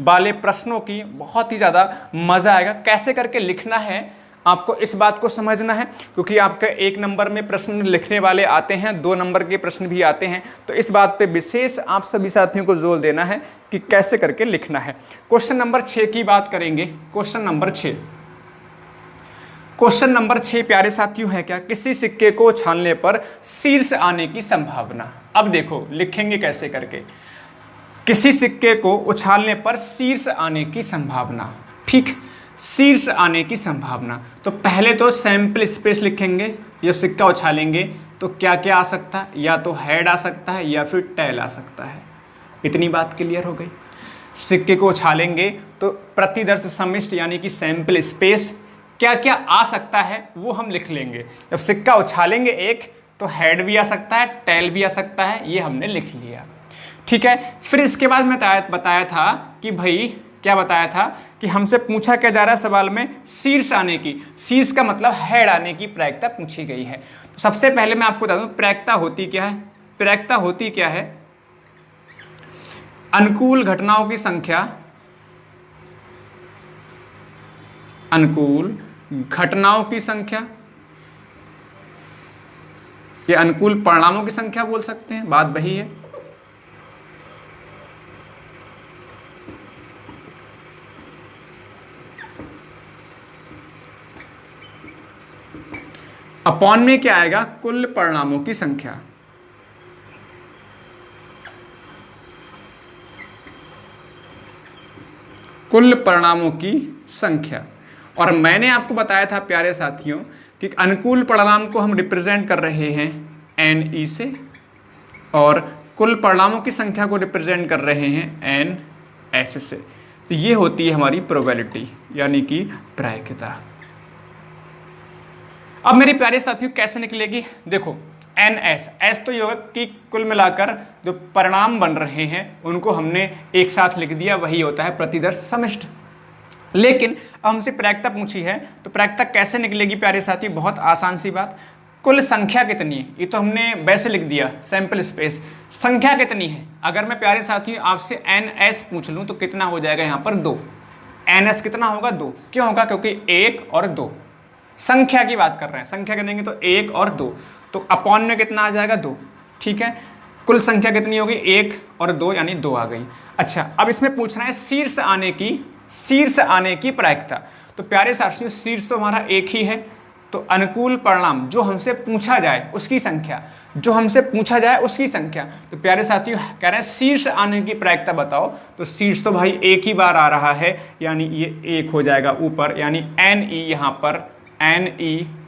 वाले प्रश्नों की। बहुत ही ज़्यादा मज़ा आएगा। कैसे करके लिखना है आपको इस बात को समझना है, क्योंकि आपका 1 नंबर में प्रश्न लिखने वाले आते हैं, 2 नंबर के प्रश्न भी आते हैं। तो इस बात पे विशेष आप सभी साथियों को जोर देना है कि कैसे करके लिखना है। क्वेश्चन नंबर 6 की बात करेंगे। क्वेश्चन नंबर 6 प्यारे साथियों है क्या, किसी सिक्के को उछालने पर शीर्ष आने की संभावना। अब देखो लिखेंगे कैसे करके, किसी सिक्के को उछालने पर शीर्ष आने की संभावना। ठीक, शीर्ष आने की संभावना। तो पहले तो सैंपल स्पेस लिखेंगे। जब सिक्का उछालेंगे तो क्या क्या आ सकता है, या तो हेड आ सकता है या फिर टेल आ सकता है। इतनी बात क्लियर हो गई। सिक्के को उछालेंगे तो प्रतिदर्श समिष्ट यानी कि सैंपल स्पेस क्या क्या आ सकता है वो हम लिख लेंगे। जब सिक्का उछालेंगे एक तो हेड भी आ सकता है, टेल भी आ सकता है, ये हमने लिख लिया। ठीक है, फिर इसके बाद मैं बताया था कि भाई क्या बताया था कि हमसे पूछा क्या जा रहा है सवाल में, शीर्ष आने की। शीर्ष का मतलब हेड आने की प्रायिकता पूछी गई है। तो सबसे पहले मैं आपको बता दूं प्रायिकता होती क्या है। प्रायिकता होती क्या है, अनुकूल घटनाओं की संख्या, अनुकूल घटनाओं की संख्या या अनुकूल परिणामों की संख्या बोल सकते हैं, बात वही है। अपॉन में क्या आएगा, कुल परिणामों की संख्या। कुल परिणामों की संख्या। और मैंने आपको बताया था प्यारे साथियों कि अनुकूल परिणाम को हम रिप्रेजेंट कर रहे हैं NE से, और कुल परिणामों की संख्या को रिप्रेजेंट कर रहे हैं NS से। तो ये होती है हमारी प्रोबेबिलिटी यानी कि प्रायिकता। अब मेरे प्यारे साथियों कैसे निकलेगी, देखो NS, S तो ये होगा कि कुल मिलाकर जो परिणाम बन रहे हैं उनको हमने एक साथ लिख दिया, वही होता है प्रतिदर्श समिष्ट। लेकिन अब हमसे प्रायिकता पूछी है, तो प्रायिकता कैसे निकलेगी प्यारे साथियों, बहुत आसान सी बात। कुल संख्या कितनी है, ये तो हमने वैसे लिख दिया सैंपल स्पेस। संख्या कितनी है, अगर मैं प्यारे साथियों आपसे NS पूछ लूँ तो कितना हो जाएगा यहाँ पर 2। NS कितना होगा 2, क्यों होगा, क्योंकि 1 और 2 संख्या की बात कर रहे हैं। संख्या करेंगे तो 1 और 2, तो अपॉन में कितना आ जाएगा 2। ठीक है, कुल संख्या कितनी होगी 1 और 2 यानी 2 आ गई। अच्छा, अब इसमें पूछना है शीर्ष आने की प्रायिकता। तो प्यारे साथियों शीर्ष तो हमारा एक ही है, तो अनुकूल परिणाम जो हमसे पूछा जाए उसकी संख्या, जो हमसे पूछा जाए उसकी संख्या। तो प्यारे साथियों कह रहे हैं शीर्ष आने की प्रायिकता बताओ, तो शीर्ष तो भाई एक ही बार आ रहा है, यानी ये 1 हो जाएगा ऊपर, यानी NE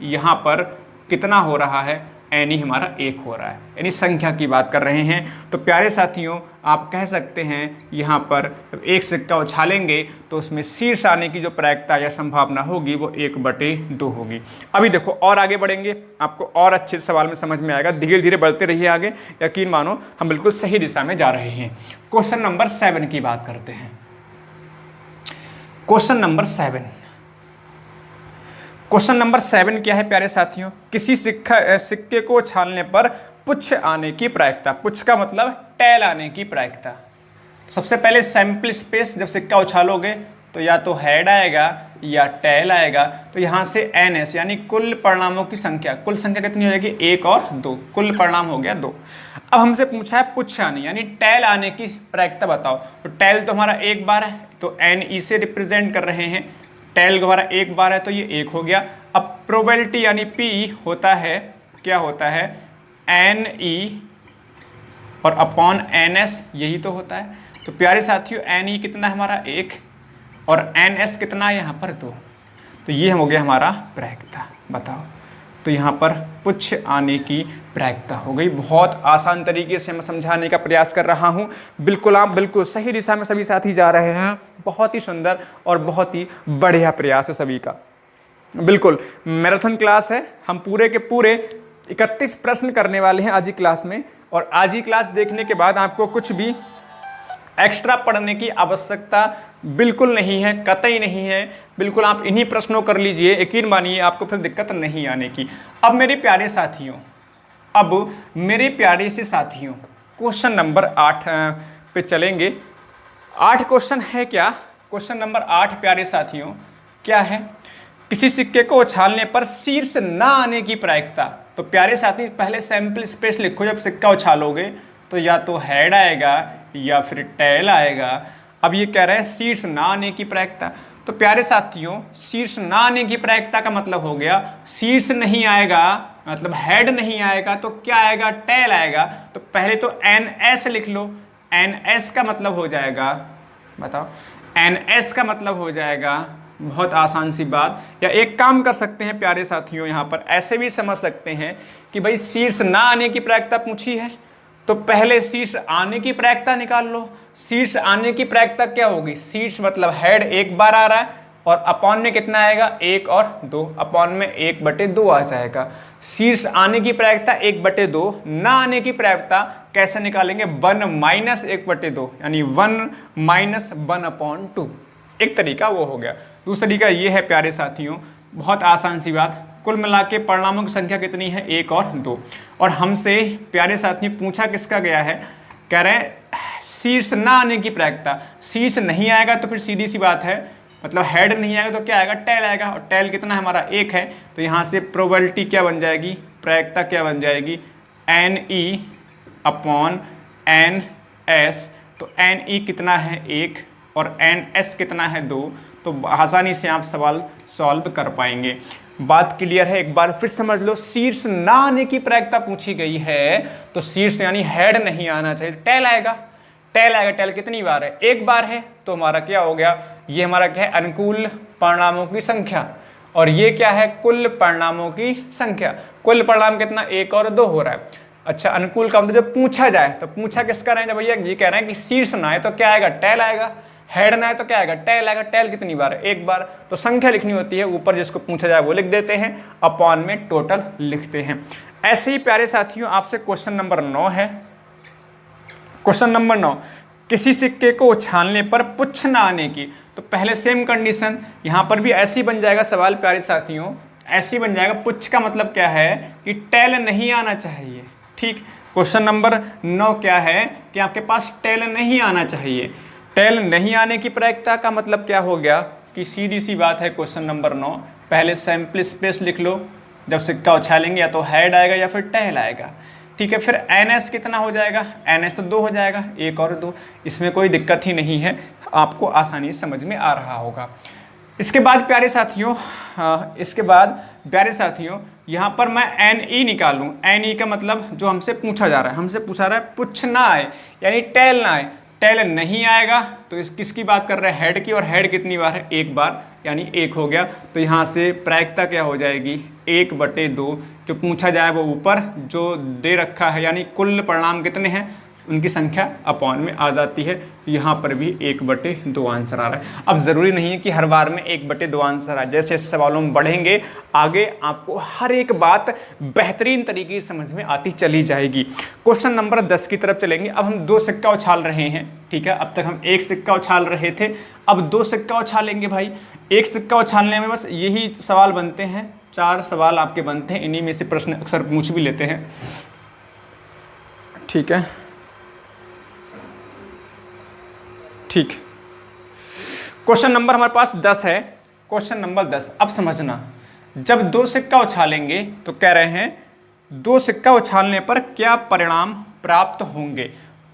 यहाँ पर कितना हो रहा है, NE हमारा 1 हो रहा है, यानी संख्या की बात कर रहे हैं। तो प्यारे साथियों आप कह सकते हैं यहाँ पर जब एक सिक्का उछालेंगे तो उसमें शीर्ष आने की जो प्रायिकता या संभावना होगी वो 1/2 होगी। अभी देखो और आगे बढ़ेंगे, आपको और अच्छे सवाल में समझ में आएगा। धीरे धीरे बढ़ते रहिए आगे, यकीन मानो हम बिल्कुल सही दिशा में जा रहे हैं। क्वेश्चन नंबर 7 की बात करते हैं। क्वेश्चन नंबर 7 क्या है प्यारे साथियों, किसी सिक्के को उछालने पर पुच्छ आने की प्रायिकता। पुच्छ का मतलब टेल आने की प्रायिकता। सबसे पहले सैंपल स्पेस, जब सिक्का उछालोगे तो या तो हेड आएगा या टेल आएगा। तो यहाँ से NS यानी कुल परिणामों की संख्या, कुल संख्या कितनी हो जाएगी 1 और 2, कुल परिणाम हो गया 2। अब हमसे पूछा है पुच्छ आने यानी टेल आने की प्रायिकता बताओ। तो टेल तो हमारा 1 बार है, तो NE से रिप्रेजेंट कर रहे हैं, टेल हमारा 1 बार है तो ये 1 हो गया। अब प्रोबेबिलिटी यानी P होता है, क्या होता है NE और अपॉन NS, यही तो होता है। तो प्यारे साथियों NE कितना है हमारा 1 और NS कितना है यहाँ पर 2, तो ये हो गया हमारा प्रायिकता। बताओ, तो यहाँ पर पुच्छ आने की प्रायिकता हो गई। बहुत आसान तरीके से मैं समझाने का प्रयास कर रहा हूँ। बिल्कुल आप बिल्कुल सही दिशा में सभी साथी जा रहे हैं। बहुत ही सुंदर और बहुत ही बढ़िया प्रयास है सभी का। बिल्कुल मैराथन क्लास है, हम पूरे के पूरे 31 प्रश्न करने वाले हैं आज की क्लास में। और आज ही क्लास देखने के बाद आपको कुछ भी एक्स्ट्रा पढ़ने की आवश्यकता बिल्कुल नहीं है, कतई नहीं है। बिल्कुल आप इन्हीं प्रश्नों कर लीजिए, यकीन मानिए आपको फिर दिक्कत नहीं आने की। अब मेरे प्यारे से साथियों क्वेश्चन नंबर 8 पे चलेंगे। 8 क्वेश्चन है क्या? क्वेश्चन नंबर 8 प्यारे साथियों क्या है? किसी सिक्के को उछालने पर शीर्ष ना आने की प्रायिकता। तो प्यारे साथी पहले सैंपल स्पेस लिखो, जब सिक्का उछालोगे तो या तो हेड आएगा या फिर टेल आएगा। अब ये कह रहे हैं शीर्ष ना आने की प्रायिकता। तो प्यारे साथियों शीर्ष ना आने की प्रायिकता का मतलब हो गया शीर्ष नहीं आएगा, मतलब हेड नहीं आएगा तो क्या आएगा? टेल आएगा। तो पहले तो NS लिख लो। NS का मतलब हो जाएगा, बताओ NS का मतलब हो जाएगा, बहुत आसान सी बात। या एक काम कर सकते हैं प्यारे साथियों, यहाँ पर ऐसे भी समझ सकते हैं कि भाई शीर्ष ना आने की प्रायिकता पूछी है तो पहले शीर्ष आने की प्रायिकता निकाल लो। शीर्ष आने की प्रायिकता क्या होगी? शीर्ष मतलब हेड एक बार आ रहा है और अपॉन में कितना आएगा? 1 और 2, अपॉन में 1/2 आ जाएगा। शीर्ष आने की प्रायिकता 1/2, ना आने की प्रायिकता कैसे निकालेंगे? 1 - 1/2 यानी 1 - 1/2। एक तरीका वो हो गया। दूसरा तरीका ये है प्यारे साथियों, बहुत आसान सी बात, कुल मिला के परिणामों की संख्या कितनी है? 1 और 2। और हमसे प्यारे साथी पूछा किसका गया है? कह रहे हैं शीर्ष ना आने की प्रायिकता। शीर्ष नहीं आएगा तो फिर सीधी सी बात है, मतलब हेड नहीं आएगा तो क्या आएगा? टेल आएगा। और टेल कितना है हमारा? 1 है। तो यहाँ से प्रोबेबिलिटी क्या बन जाएगी? प्रायिकता क्या बन जाएगी? NE/NS। तो NE कितना है? 1 और NS कितना है? 2। तो आसानी से आप सवाल सॉल्व कर पाएंगे। बात क्लियर है? एक बार फिर समझ लो, शीर्ष ना आने की प्रायिकता पूछी गई है तो शीर्ष यानी हेड नहीं आना चाहिए, टेल आएगा। टेल आएगा। टेल कितनी बार है? 1 बार है। तो हमारा क्या हो गया? ये हमारा क्या है? अनुकूल परिणामों की संख्या। और ये क्या है? कुल परिणामों की संख्या। कुल परिणाम कितना? 1 और 2 हो रहा है। अच्छा, अनुकूल का मतलब जब पूछा जाए तो पूछा किसका रहे हैं? भैया ये कह रहे हैं कि शीर्ष ना आए तो क्या आएगा? टेल आएगा। हेड ना है तो क्या आएगा? टेल आएगा। टेल कितनी बार है? 1 बार। तो संख्या लिखनी होती है, ऊपर जिसको पूछा जाए वो लिख देते हैं, अपॉन में टोटल लिखते हैं। ऐसे ही प्यारे साथियों आपसे क्वेश्चन नंबर 9 है। क्वेश्चन नंबर 9, किसी सिक्के को उछालने पर पुच्छ ना आने की। तो पहले सेम कंडीशन, यहाँ पर भी ऐसे ही बन जाएगा सवाल प्यारे साथियों, ऐसे ही बन जाएगा। पुच्छ का मतलब क्या है? कि टेल नहीं आना चाहिए। ठीक, क्वेश्चन नंबर 9 क्या है? कि आपके पास टेल नहीं आना चाहिए। टेल नहीं आने की प्रायिकता का मतलब क्या हो गया? कि सीधी सी बात है, क्वेश्चन नंबर 9 पहले सैंपल स्पेस लिख लो, जब सिक्का उछालेंगे या तो हेड आएगा या फिर टेल आएगा। ठीक है, फिर NS कितना हो जाएगा? NS तो 2 हो जाएगा, 1 और 2। इसमें कोई दिक्कत ही नहीं है, आपको आसानी समझ में आ रहा होगा। इसके बाद प्यारे साथियों यहाँ पर मैं NE निकालूँ। NE का मतलब जो हमसे पूछा जा रहा है, पुच्छ ना आए यानी टेल ना आए। टेल नहीं आएगा तो इस किसकी बात कर रहे हैं? हेड की। और हेड कितनी बार है? 1 बार, यानी 1 हो गया। तो यहाँ से प्रायिकता क्या हो जाएगी? 1/2। जो पूछा जाए वो ऊपर जो दे रखा है, यानी कुल परिणाम कितने हैं उनकी संख्या अपॉन में आ जाती है। यहाँ पर भी 1/2 आंसर आ रहा है। अब ज़रूरी नहीं है कि हर बार में 1/2 आंसर आए। जैसे जैसे सवालों में बढ़ेंगे आगे आपको हर एक बात बेहतरीन तरीके से समझ में आती चली जाएगी। क्वेश्चन नंबर 10 की तरफ चलेंगे। अब हम 2 सिक्का उछाल रहे हैं। ठीक है, अब तक हम 1 सिक्का उछाल रहे थे, अब 2 सिक्का उछालेंगे भाई। 1 सिक्का उछालने में बस यही सवाल बनते हैं, 4 सवाल आपके बनते हैं। इन्हीं में से प्रश्न अक्सर पूछ भी लेते हैं। ठीक है, ठीक। क्वेश्चन नंबर हमारे पास 10 है। क्वेश्चन नंबर 10, अब समझना, जब 2 सिक्का उछालेंगे तो कह रहे हैं 2 सिक्का उछालने पर क्या परिणाम प्राप्त होंगे।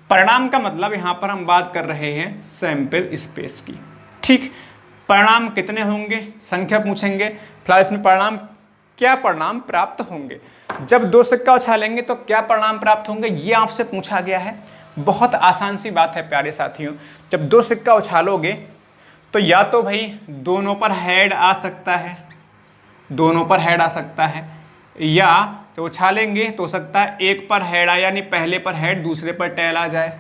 परिणाम का मतलब यहाँ पर हम बात कर रहे हैं सैंपल स्पेस की। ठीक, परिणाम कितने होंगे? संख्या पूछेंगे। फिलहाल इसमें क्या परिणाम प्राप्त होंगे। जब 2 सिक्का उछालेंगे तो क्या परिणाम प्राप्त होंगे, ये आपसे पूछा गया है। बहुत आसान सी बात है प्यारे साथियों। जब 2 सिक्का उछालोगे तो या तो भाई दोनों पर हेड आ सकता है, या तो उछालेंगे तो हो सकता है एक पर हेड आए, यानी पहले पर हेड दूसरे पर टेल आ जाए,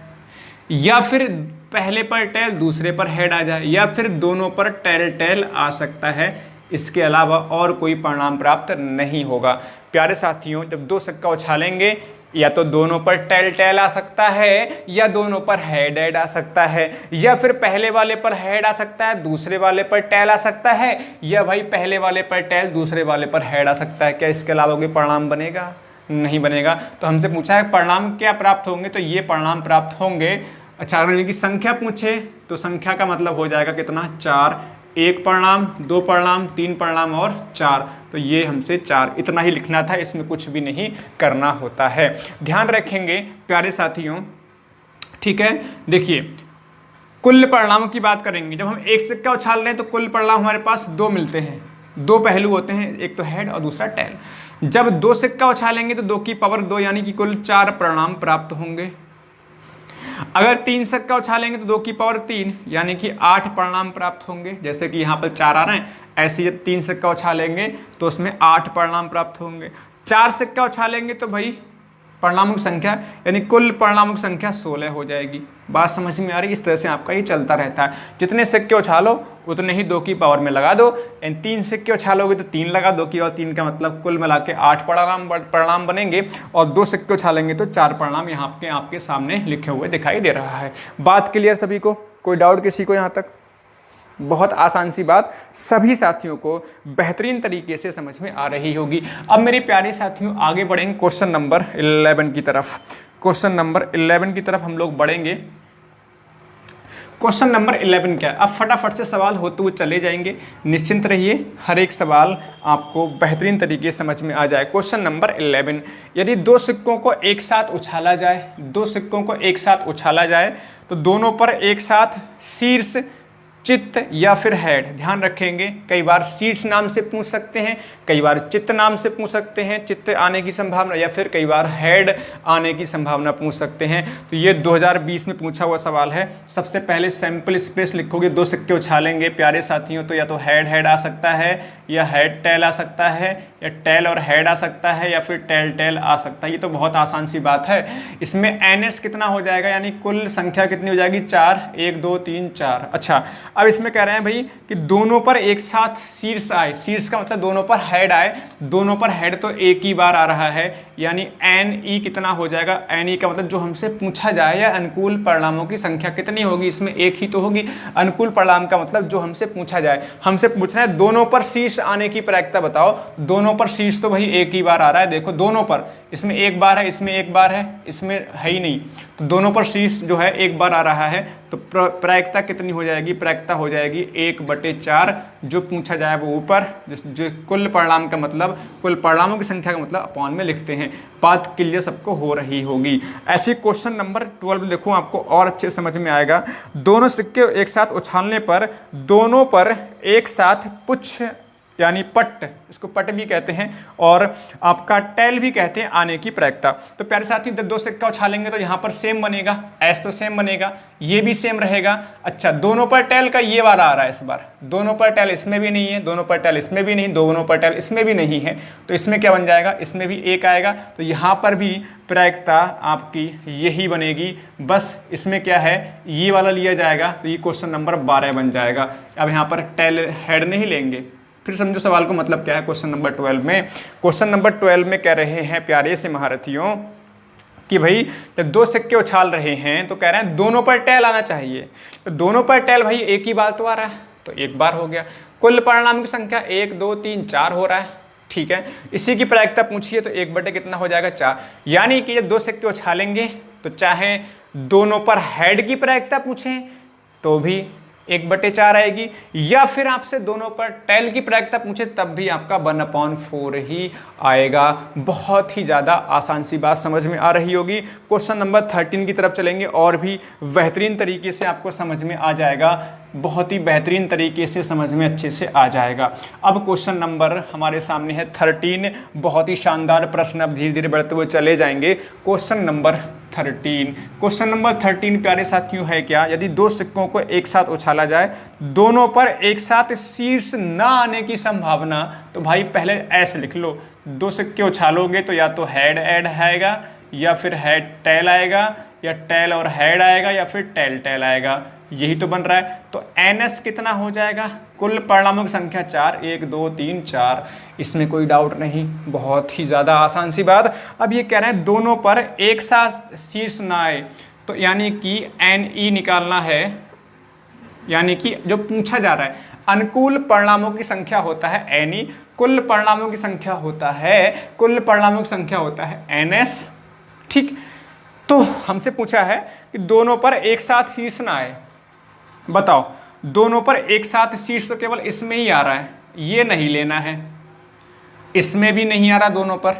या फिर पहले पर टेल दूसरे पर हेड आ जाए, या फिर दोनों पर टेल आ सकता है। इसके अलावा और कोई परिणाम प्राप्त नहीं होगा। प्यारे साथियों, जब 2 सिक्का उछालेंगे या तो दोनों पर टेल टेल आ सकता है, या दोनों पर हेड हेड आ सकता है, या फिर पहले वाले पर हेड आ सकता है, दूसरे वाले पर टेल आ सकता है, या भाई पहले वाले पर टेल दूसरे वाले पर हेड आ सकता है। क्या इसके अलावा कोई परिणाम बनेगा? नहीं बनेगा। तो हमसे पूछा है परिणाम क्या प्राप्त होंगे, तो ये परिणाम प्राप्त होंगे। अच्छा, अगर इनकी संख्या पूछे तो संख्या का मतलब हो जाएगा कितना? 4। 1 परिणाम, 2 परिणाम, 3 परिणाम और 4। तो ये हमसे 4 इतना ही लिखना था, इसमें कुछ भी नहीं करना होता है। ध्यान रखेंगे प्यारे साथियों, ठीक है। देखिए, कुल परिणामों की बात करेंगे। जब हम एक सिक्का उछाल रहे हैं तो कुल परिणाम हमारे पास 2 मिलते हैं। 2 पहलू होते हैं, एक तो हेड और दूसरा टेल। जब 2 सिक्का उछालेंगे तो 2 की पावर 2 यानी कि कुल 4 परिणाम प्राप्त होंगे। अगर 3 सिक्का उछालेंगे तो 2 की पावर 3 यानी कि 8 परिणाम प्राप्त होंगे। जैसे कि यहाँ पर 4 आ रहे हैं, ऐसे ही 3 सिक्का उछालेंगे तो उसमें 8 परिणाम प्राप्त होंगे। 4 सिक्का उछालेंगे तो भाई परिणामों की संख्या यानी कुल परिणामों की संख्या 16 हो जाएगी। बात समझ में आ रही है? इस तरह से आपका ये चलता रहता है। जितने सिक्के उछालो उतने ही 2 की पावर में लगा दो। 3 सिक्के उछालोगे तो 3 लगा, 2 की पावर 3 का मतलब कुल मिला के 8 परिणाम बनेंगे, और 2 सिक्के उछालेंगे तो 4 परिणाम यहाँ आपके सामने लिखे हुए दिखाई दे रहा है। बात क्लियर सभी को? कोई डाउट किसी को यहाँ तक? बहुत आसान सी बात, सभी साथियों को बेहतरीन तरीके से समझ में आ रही होगी। अब मेरे प्यारे साथियों आगे बढ़ेंगे क्वेश्चन नंबर 11 की तरफ। क्वेश्चन नंबर 11 की तरफ हम लोग बढ़ेंगे। क्वेश्चन नंबर 11 क्या है? अब फटाफट से सवाल होते हुए चले जाएंगे, निश्चिंत रहिए, हर एक सवाल आपको बेहतरीन तरीके से समझ में आ जाए। क्वेश्चन नंबर 11, यदि 2 सिक्कों को एक साथ उछाला जाए, 2 सिक्कों को एक साथ उछाला जाए तो दोनों पर एक साथ शीर्ष, चित्त या फिर हेड। ध्यान रखेंगे, कई बार शीर्ष नाम से पूछ सकते हैं, कई बार चित्त नाम से पूछ सकते हैं, चित्त आने की संभावना, या फिर कई बार हेड आने की संभावना पूछ सकते हैं। तो ये 2020 में पूछा हुआ सवाल है। सबसे पहले सैंपल स्पेस लिखोगे, 2 सिक्के उछालेंगे प्यारे साथियों तो या तो हेड हेड आ सकता है, या हेड टेल आ सकता है, या टेल और हेड आ सकता है, या फिर टेल टेल आ सकता है। ये तो बहुत आसान सी बात है। इसमें एनएस कितना हो जाएगा, यानी कुल संख्या कितनी हो जाएगी? 4। 1 2 3 4। अच्छा, अब इसमें कह रहे हैं भाई कि दोनों पर एक साथ शीर्ष आए। शीर्ष का मतलब दोनों पर हेड आए। दोनों पर हेड तो एक ही बार आ रहा है, यानी एन ई कितना हो जाएगा? एन ई का मतलब जो हमसे पूछा जाए या अनुकूल परिणामों की संख्या कितनी होगी, इसमें एक ही तो होगी। अनुकूल परिणाम का मतलब जो हमसे पूछा जाए, हमसे पूछना है दोनों पर शीर्ष आने की प्रायिकता बताओ। दोनों पर शीर्ष तो भाई एक ही बार आ रहा है। देखो दोनों पर, इसमें एक बार है, इसमें एक बार है, इसमें है ही नहीं, तो दोनों पर शीर्ष जो है एक बार आ रहा है। तो प्रायिकता कितनी हो जाएगी? प्रायिकता हो जाएगी 1/4। जो पूछा जाए वो ऊपर, जो कुल परिणाम का मतलब, कुल परिणामों की संख्या का मतलब अपॉन में लिखते हैं। बात क्लियर सबको हो रही होगी। ऐसे क्वेश्चन नंबर 12 देखो, आपको और अच्छे समझ में आएगा। दोनों सिक्के एक साथ उछालने पर दोनों पर एक साथ पुच्छ यानी पट, इसको पट भी कहते हैं और आपका टेल भी कहते हैं, आने की प्रायिकता। तो प्यारे साथी, जब 2 सिक्का उछालेंगे तो यहाँ पर सेम बनेगा, एस तो सेम बनेगा, ये भी सेम रहेगा। अच्छा, दोनों पर टेल का ये वाला आ रहा है इस बार, दोनों पर टेल इसमें भी नहीं है, दोनों पर टेल इसमें भी नहीं, दोनों पर टेल इसमें भी नहीं है, तो इसमें क्या बन जाएगा? इसमें भी 1 आएगा। तो यहाँ पर भी प्रायिकता आपकी यही बनेगी, बस इसमें क्या है, ये वाला लिया जाएगा, तो ये क्वेश्चन नंबर 12 बन जाएगा। अब यहाँ पर टेल हेड नहीं लेंगे। फिर समझो सवाल को मतलब क्या है। क्वेश्चन नंबर 12 में, क्वेश्चन नंबर 12 में कह रहे हैं प्यारे से महारथियों कि भाई जब 2 सिक्के उछाल रहे हैं तो कह रहे हैं दोनों पर टेल आना चाहिए। तो दोनों पर टेल भाई एक ही बार तो आ रहा है, तो एक बार हो गया। कुल परिणाम की संख्या 1 2 3 4 हो रहा है, ठीक है। इसी की प्रायिकता पूछिए तो 1 कितना हो जाएगा? 4। यानी कि जब 2 सिक्के उछालेंगे तो चाहे दोनों पर हेड की प्रायिकता पूछें तो भी 1/4 आएगी, या फिर आपसे दोनों पर टेल की प्रायिकता पूछे तब भी आपका 1/4 ही आएगा। बहुत ही ज़्यादा आसान सी बात समझ में आ रही होगी। क्वेश्चन नंबर 13 की तरफ चलेंगे और भी बेहतरीन तरीके से आपको समझ में आ जाएगा, बहुत ही बेहतरीन तरीके से समझ में अच्छे से आ जाएगा। अब क्वेश्चन नंबर हमारे सामने है 13, बहुत ही शानदार प्रश्न, अब धीरे धीरे बढ़ते हुए चले जाएंगे। क्वेश्चन नंबर 13, क्वेश्चन नंबर 13 प्यारे साथियों है क्या? यदि 2 सिक्कों को एक साथ उछाला जाए, दोनों पर एक साथ शीर्ष न आने की संभावना, तो भाई पहले ऐसे लिख लो, 2 सिक्के उछालोगे तो या तो हेड एड आएगा, या फिर हेड टेल आएगा, या टेल और हेड आएगा, या फिर टेल टेल आएगा। यही तो बन रहा है। तो NS कितना हो जाएगा, कुल परिणामों की संख्या 4, 1 2 3 4, इसमें कोई डाउट नहीं, बहुत ही ज़्यादा आसान सी बात। अब ये कह रहे हैं दोनों पर एक साथ शीर्ष ना आए, तो यानी कि NE निकालना है, यानी कि जो पूछा जा रहा है अनुकूल परिणामों की संख्या होता है NE, कुल परिणामों की संख्या होता है, कुल परिणामों की संख्या होता है NS। ठीक, तो हमसे पूछा है कि दोनों पर एक साथ शीर्ष ना आए, बताओ दोनों पर एक साथ शीर्ष तो केवल इसमें ही आ रहा है, ये नहीं लेना है, इसमें भी नहीं आ रहा दोनों पर,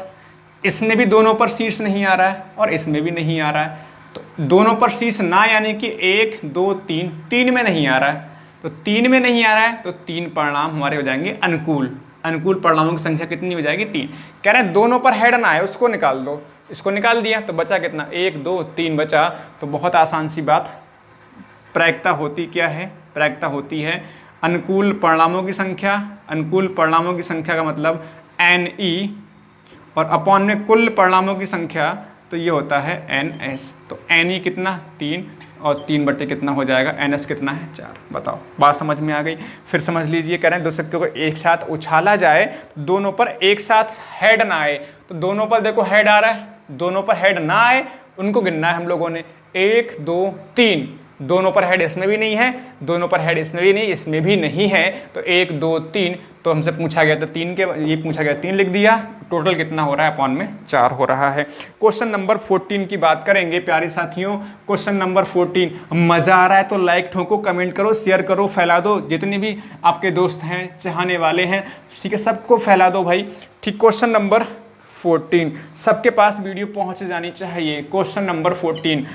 इसमें भी दोनों पर शीर्ष नहीं आ रहा है, और इसमें भी नहीं आ रहा है। तो दोनों पर शीर्ष ना यानी कि 1 2 3, 3 में नहीं आ रहा है, तो 3 में नहीं आ रहा है, तो 3 परिणाम हमारे हो जाएंगे अनुकूल। अनुकूल परिणामों की संख्या कितनी हो जाएगी, 3। कह रहे हैं दोनों पर हेड ना आए, उसको निकाल दो, इसको निकाल दिया तो बचा कितना, 1 2 3 बचा। तो बहुत आसान सी बात, प्रायिकता होती क्या है, प्रायिकता होती है अनुकूल परिणामों की संख्या, अनुकूल परिणामों की संख्या का मतलब NE, और अपॉन में कुल परिणामों की संख्या, तो ये होता है NS। तो NE कितना 3, और 3 बटे कितना हो जाएगा, NS कितना है 4। बताओ बात समझ में आ गई। फिर समझ लीजिए, कह रहे हैं दो सिक्कों को एक साथ उछाला जाए, दोनों पर एक साथ हेड ना आए, तो दोनों पर देखो हेड आ रहा है, दोनों पर हेड ना आए उनको गिनना है हम लोगों ने, 1 2 3, दोनों पर हेड इसमें भी नहीं है, दोनों पर हेड इसमें भी नहीं, इसमें भी नहीं है, तो 1 2 3, तो हमसे पूछा गया था 3 के, ये पूछा गया 3 लिख दिया, टोटल कितना हो रहा है, अपॉन में 4 हो रहा है। क्वेश्चन नंबर 14 की बात करेंगे प्यारे साथियों। क्वेश्चन नंबर 14, मजा आ रहा है तो लाइक ठोको, कमेंट करो, शेयर करो, फैला दो, जितने भी आपके दोस्त हैं, चाहने वाले हैं, ठीक है, सबको फैला दो भाई। ठीक, क्वेश्चन नंबर 14 सबके पास वीडियो पहुंच जानी चाहिए। क्वेश्चन नंबर 14,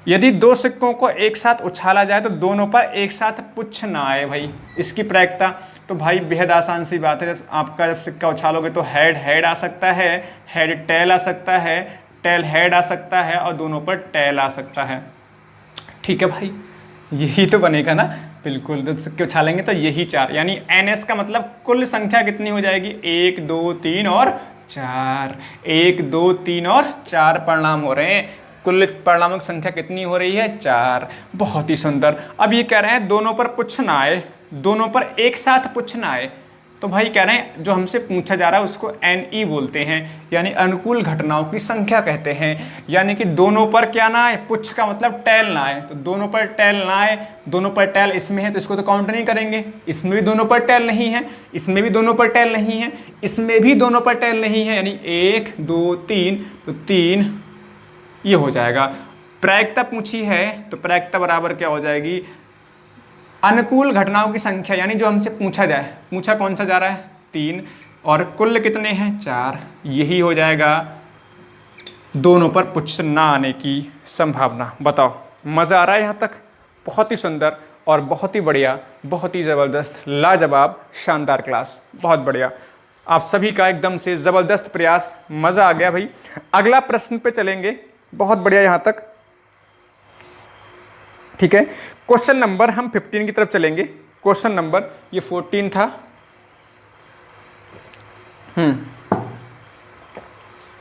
यदि दो सिक्कों को एक साथ उछाला जाए तो दोनों पर एक साथ पुच्छ ना आए भाई, इसकी प्रायिकता तो भाई बेहद आसान सी बात है। आपका जब सिक्का उछालोगे तो हेड हेड आ सकता है, हेड टेल आ सकता है, टेल हेड आ सकता है, और दोनों पर टेल आ सकता है। ठीक है भाई, यही तो बनेगा ना, बिल्कुल। दो सिक्के उछालेंगे तो यही 4, यानी NS का मतलब कुल संख्या कितनी हो जाएगी, 1 2 3 और 4, 1 2 3 और 4 परिणाम हो रहे हैं। कुल परिणामों की संख्या कितनी हो रही है, 4। बहुत ही सुंदर। अब ये कह रहे हैं दोनों पर पुच्छ ना आए, दोनों पर एक साथ पुच्छ ना आए, तो भाई कह रहे हैं जो हमसे पूछा जा रहा है उसको NE बोलते हैं, यानी अनुकूल घटनाओं की संख्या कहते हैं। यानी कि दोनों पर क्या ना आए, पुच्छ का मतलब टेल ना आए, तो दोनों पर टेल ना आए, दोनों पर टेल इसमें है तो इसको तो काउंट नहीं करेंगे, इसमें भी दोनों पर टेल नहीं है, इसमें भी दोनों पर टेल नहीं है, इसमें भी दोनों पर टेल नहीं है, यानी 1 2 3, तो 3 ये हो जाएगा। प्रायिकता पूछी है तो प्रायिकता बराबर क्या हो जाएगी, अनुकूल घटनाओं की संख्या, यानी जो हमसे पूछा जाए, पूछा कौन सा जा रहा है 3, और कुल कितने हैं 4, यही हो जाएगा दोनों पर पुच्छ ना आने की संभावना। बताओ मज़ा आ रहा है यहाँ तक, बहुत ही सुंदर और बहुत ही बढ़िया, बहुत ही ज़बरदस्त, लाजवाब, शानदार क्लास, बहुत बढ़िया। आप सभी का एकदम से ज़बरदस्त प्रयास, मज़ा आ गया भाई। अगला प्रश्न पे चलेंगे, बहुत बढ़िया यहाँ तक, ठीक है। क्वेश्चन नंबर हम 15 की तरफ चलेंगे। क्वेश्चन नंबर ये 14 था,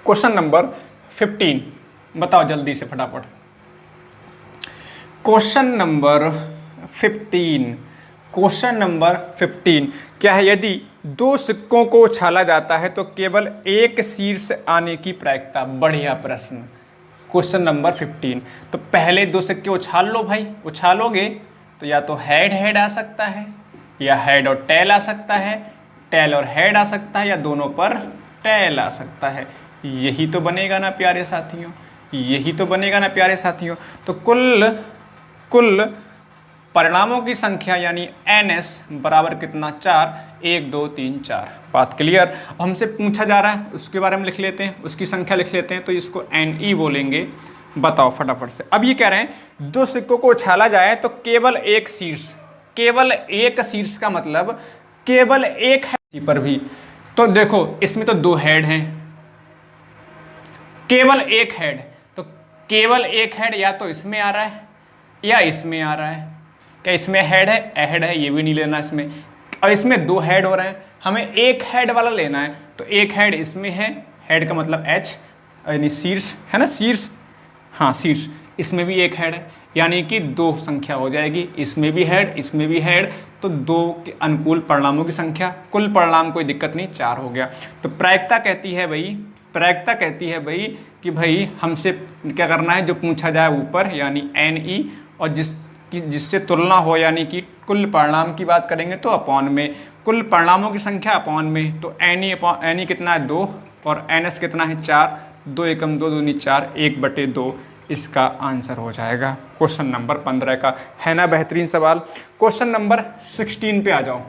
क्वेश्चन नंबर 15 बताओ जल्दी से फटाफट। क्वेश्चन नंबर 15, क्वेश्चन नंबर 15 क्या है, यदि दो सिक्कों को उछाला जाता है तो केवल एक शीर्ष आने की प्रायिकता। बढ़िया प्रश्न। क्वेश्चन नंबर 15, तो पहले दो सिक्के उछाल लो भाई, उछालोगे तो या तो हेड हेड आ सकता है, या हेड और टेल आ सकता है, टेल और हेड आ सकता है, या दोनों पर टेल आ सकता है। यही तो बनेगा ना प्यारे साथियों, यही तो बनेगा ना प्यारे साथियों। तो कुल परिणामों की संख्या यानी NS बराबर कितना, 4, 1 2 3 4। बात क्लियर। हमसे पूछा जा रहा है उसके बारे में लिख लेते हैं, उसकी संख्या लिख लेते हैं, तो इसको NE बोलेंगे। बताओं फटाफट से। अब ये कह रहे हैं दो सिक्कों को उछाला जाए तो केवल एक शीर्ष, केवल एक शीर्ष का मतलब केवल एक है पर भी। तो देखो इसमें तो दो हेड हैं, केवल एक हेड, तो केवल एक हेड या तो इसमें आ रहा है या इसमें आ रहा है। क्या इसमें हेड है? हेड है, ये भी नहीं लेना इसमें। और इसमें दो हेड हो रहे हैं, हमें एक हेड वाला लेना है, तो एक हेड इसमें है, हेड का मतलब H यानी शीर्ष है ना, शीर्ष, हाँ शीर्ष, इसमें भी एक हेड है, यानी कि 2 संख्या हो जाएगी, इसमें भी हेड इसमें भी हेड, तो 2 के अनुकूल परिणामों की संख्या, कुल परिणाम कोई दिक्कत नहीं 4 हो गया। तो प्रायिकता कहती है भाई कि भाई हमसे क्या करना है, जो पूछा जाए ऊपर यानी NE, और जिससे तुलना हो यानी कि कुल परिणाम की बात करेंगे तो अपॉन में, कुल परिणामों की संख्या अपॉन में, तो NE कितना है 2 और NS कितना है 4, 2 एकम 2 दूनी 4, 1/2 इसका आंसर हो जाएगा क्वेश्चन नंबर 15 का। है ना बेहतरीन सवाल। क्वेश्चन नंबर 16 पे आ जाओ।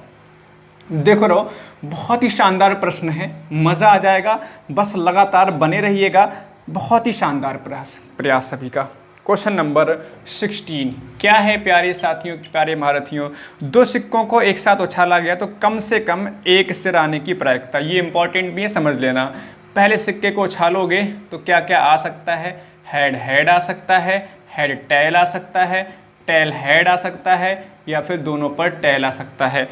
देखो रहो, बहुत ही शानदार प्रश्न है, मज़ा आ जाएगा, बस लगातार बने रहिएगा। बहुत ही शानदार प्रयास सभी का। क्वेश्चन नंबर 16 क्या है प्यारे साथियों, प्यारे महारथियों, 2 सिक्कों को एक साथ उछाला गया तो कम से कम एक सिर आने की प्रायिकता। ये इंपॉर्टेंट भी है, समझ लेना। पहले सिक्के को उछालोगे तो क्या क्या आ सकता है, हेड आ सकता है, हेड टेल आ सकता है, टेल हेड आ सकता है, या फिर दोनों पर टेल आ सकता है।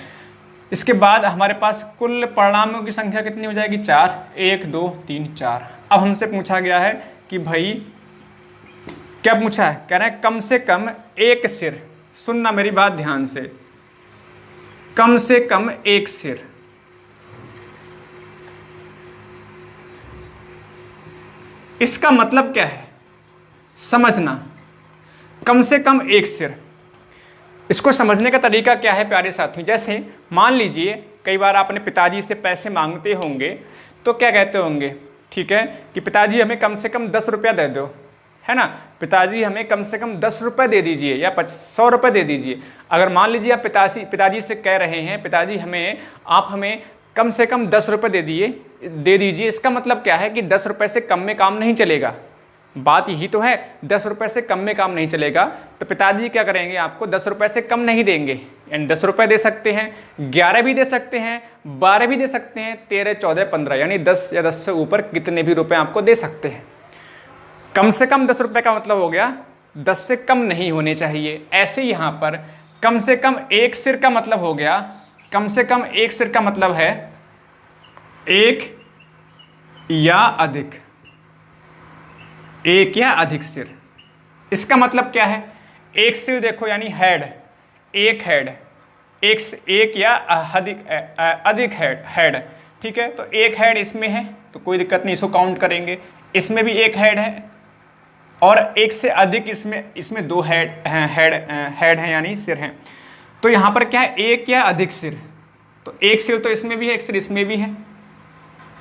इसके बाद हमारे पास कुल परिणामों की संख्या कितनी हो जाएगी 4, 1 2 3 4। अब हमसे पूछा गया है कि भाई क्या पूछा है, कह रहे हैं कम से कम एक सिर, सुनना मेरी बात ध्यान से, कम से कम एक सिर। इसका मतलब क्या है समझना, कम से कम एक सिर। इसको समझने का तरीका क्या है प्यारे साथियों, जैसे मान लीजिए कई बार आपने पिताजी से पैसे मांगते होंगे तो क्या कहते होंगे, ठीक है, कि पिताजी हमें कम से कम 10 रुपया दे दो, है ना, पिताजी हमें कम से कम 10 रुपये दे दीजिए या 100 रुपये दे दीजिए। अगर मान लीजिए आप पिताजी से कह रहे हैं पिताजी आप हमें कम से कम 10 रुपये दे दीजिए, इसका मतलब क्या है कि 10 रुपये से कम में काम नहीं चलेगा। बात यही तो है, 10 रुपये से कम में काम नहीं चलेगा। तो पिताजी क्या करेंगे, आपको 10 रुपये से कम नहीं देंगे, यानी 10 रुपये दे सकते हैं, 11 भी दे सकते हैं, 12 भी दे सकते हैं, 13 14 15, यानी 10 या 10 से ऊपर कितने भी रुपए आपको दे सकते हैं। कम से कम 10 रुपये का मतलब हो गया 10 से कम नहीं होने चाहिए। ऐसे यहाँ पर कम से कम एक सिर का मतलब हो गया, कम से कम एक सिर का मतलब है एक या अधिक, एक या अधिक सिर। इसका मतलब क्या है, एक सिर देखो यानी हेड, एक हेड, एक या अधिक हेड, ठीक है। तो एक हेड इसमें है तो कोई दिक्कत नहीं, इसको काउंट करेंगे। इसमें भी एक हेड है और एक से अधिक इसमें 2 हेड हैं यानी सिर हैं। तो यहाँ पर क्या है, एक या अधिक सिर, तो एक सिर तो इसमें भी है, एक सिर इसमें भी है,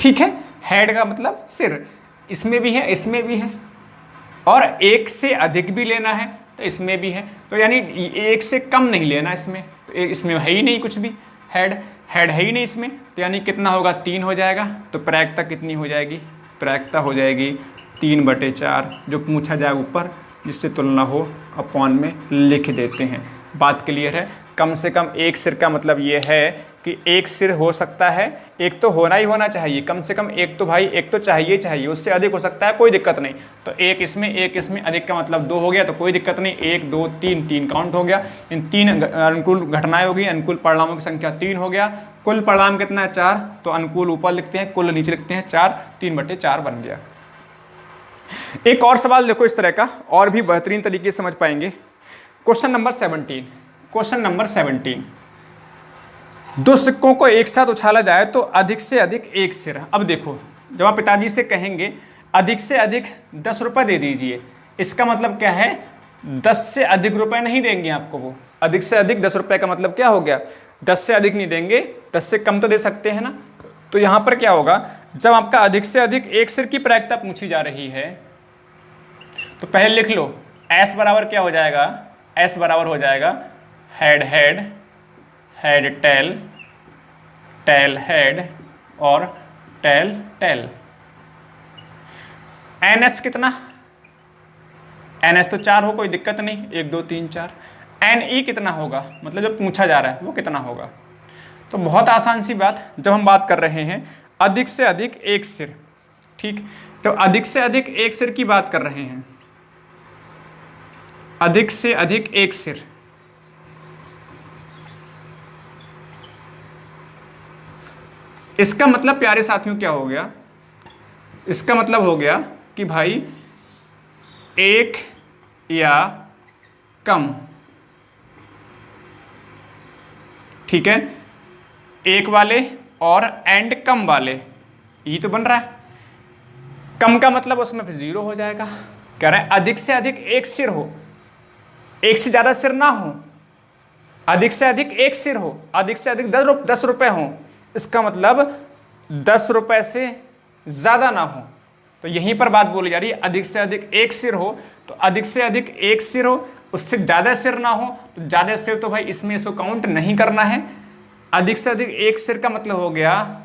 ठीक है। हेड का मतलब सिर, इसमें भी है इसमें भी है, और एक से अधिक भी लेना है तो इसमें भी है, तो यानी एक से कम नहीं लेना इसमें, तो इसमें है ही नहीं कुछ भी, हेड है ही नहीं इसमें, तो यानी कितना होगा 3 हो जाएगा। तो प्रायिकता कितनी हो जाएगी, प्रायिकता हो जाएगी 3/4, जो पूछा जाए ऊपर जिससे तुलना हो अपॉन में लिख देते हैं। बात क्लियर है। कम से कम एक सिर का मतलब ये है कि एक सिर हो सकता है, एक तो होना ही होना चाहिए, कम से कम एक तो भाई एक तो चाहिए, उससे अधिक हो सकता है कोई दिक्कत नहीं। तो एक इसमें अधिक का मतलब 2 हो गया, तो कोई दिक्कत नहीं, 1 2 3 काउंट हो गया। इन 3 अनुकूल घटनाएं होगी, अनुकूल परिणामों की संख्या 3 हो गया। कुल परिणाम कितना है 4, तो अनुकूल ऊपर लिखते हैं, कुल नीचे लिखते हैं 4, 3/4 बन गया। एक और सवाल देखो इस तरह का, और भी बेहतरीन तरीके से समझ पाएंगे। क्वेश्चन नंबर 17, 2 सिक्कों को एक साथ उछाला जाए तो अधिक से अधिक एक सिर। अब देखो, जब आप पिताजी से कहेंगे अधिक से अधिक 10 रुपये दे दीजिए, इसका मतलब क्या है 10 से अधिक रुपए नहीं देंगे आपको। वो अधिक से अधिक 10 रुपये का मतलब क्या हो गया, 10 से अधिक नहीं देंगे, 10 से कम तो दे सकते हैं ना। तो यहाँ पर क्या होगा, जब आपका अधिक से अधिक एक सिर की प्रायिकता पूछी जा रही है तो पहले लिख लो S बराबर क्या हो जाएगा, S बराबर हो जाएगा हेड टेल, टेल हेड और टेल। NS कितना, NS तो 4 हो, कोई दिक्कत नहीं, 1 2 3 4। NE कितना होगा, मतलब जो पूछा जा रहा है वो कितना होगा। तो बहुत आसान सी बात, जब हम बात कर रहे हैं अधिक से अधिक एक सिर, ठीक, तो अधिक से अधिक एक सिर की बात कर रहे हैं, अधिक से अधिक एक सिर। इसका मतलब प्यारे साथियों क्या हो गया, इसका मतलब हो गया कि भाई एक या कम, ठीक है, एक वाले और एंड कम वाले, ये तो बन रहा है। कम का मतलब उसमें फिर 0 हो जाएगा। कह रहे हैं अधिक से अधिक एक सिर हो, एक से ज्यादा सिर ना हो, अधिक से अधिक एक सिर हो, अधिक से अधिक 10 रुपए हो, इसका मतलब 10 रुपए से ज्यादा ना हो। तो यहीं पर बात बोली जा रही है, अधिक से अधिक एक सिर हो, तो अधिक से अधिक एक सिर हो, उससे ज्यादा सिर ना हो, तो ज्यादा सिर तो भाई इसमें इसको काउंट नहीं करना है। अधिक से अधिक एक सिर का मतलब हो गया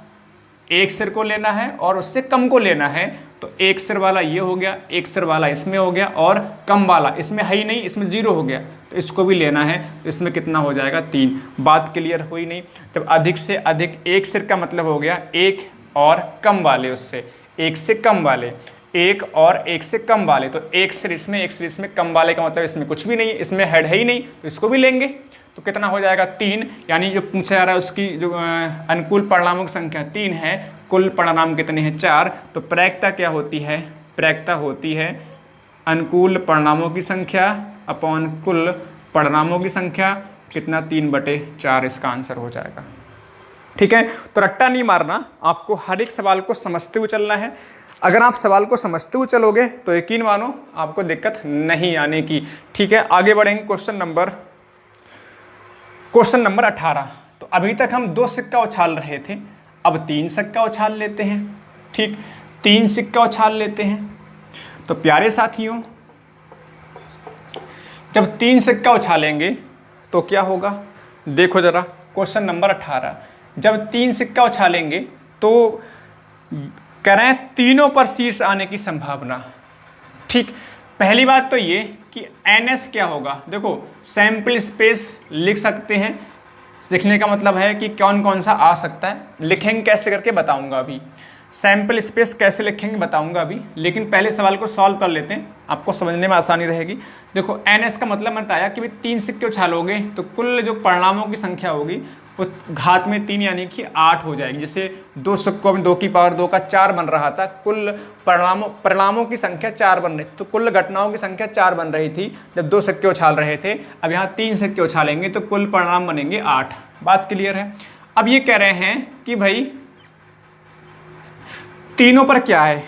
एक सिर को लेना है और उससे कम को लेना है। तो एक सिर वाला ये हो गया, एक सिर वाला इसमें हो गया, और कम वाला इसमें है ही नहीं, इसमें 0 हो गया, तो इसको भी लेना है। तो इसमें कितना हो जाएगा 3। बात क्लियर हुई नहीं? जब अधिक से अधिक एक सिर का मतलब हो गया एक और कम वाले, उससे एक से कम वाले, एक और एक से कम वाले, तो एक सिर इसमें एक सिर इसमें, कम वाले का मतलब इसमें कुछ भी नहीं है, इसमें हेड है ही नहीं, तो इसको भी लेंगे। तो कितना हो जाएगा 3, यानी जो पूछा जा रहा है उसकी जो अनुकूल परिणामों की संख्या 3 है, कुल परिणाम कितने हैं 4। तो प्रायिकता क्या होती है? प्रायिकता होती है अनुकूल परिणामों की संख्या अपॉन कुल परिणामों की संख्या, कितना 3/4 इसका आंसर हो जाएगा। ठीक है, तो रट्टा नहीं मारना, आपको हर एक सवाल को समझते हुए चलना है। अगर आप सवाल को समझते हुए चलोगे तो यकीन मानो आपको दिक्कत नहीं आने की। ठीक है, आगे बढ़ेंगे क्वेश्चन नंबर 18। तो अभी तक हम 2 सिक्का उछाल रहे थे, अब 3 सिक्का उछाल लेते हैं। ठीक, 3 सिक्का उछाल लेते हैं। तो प्यारे साथियों, जब 3 सिक्का उछालेंगे तो क्या होगा? देखो जरा क्वेश्चन नंबर 18। जब 3 सिक्का उछालेंगे तो कह रहे हैं तीनों पर शीर्ष आने की संभावना। ठीक, पहली बात तो ये कि NS क्या होगा? देखो सैंपल स्पेस लिख सकते हैं, लिखने का मतलब है कि कौन कौन सा आ सकता है। लिखेंगे कैसे करके बताऊंगा अभी, सैंपल स्पेस कैसे लिखेंगे बताऊंगा अभी, लेकिन पहले सवाल को सॉल्व कर लेते हैं, आपको समझने में आसानी रहेगी। देखो NS का मतलब मैंने बताया कि भाई 3 सिक्के उछालोगे तो कुल जो परिणामों की संख्या होगी वो घात में 3 यानी कि 8 हो जाएगी। जैसे 2 सिक्कों में 2 की पावर 2 का 4 बन रहा था, कुल परिणामों की संख्या 4 बन रही, तो कुल घटनाओं की संख्या 4 बन रही थी जब 2 सिक्के उछाल रहे थे। अब यहाँ 3 सिक्के उछालेंगे तो कुल परिणाम बनेंगे 8। बात क्लियर है? अब ये कह रहे हैं कि भाई तीनों पर क्या है?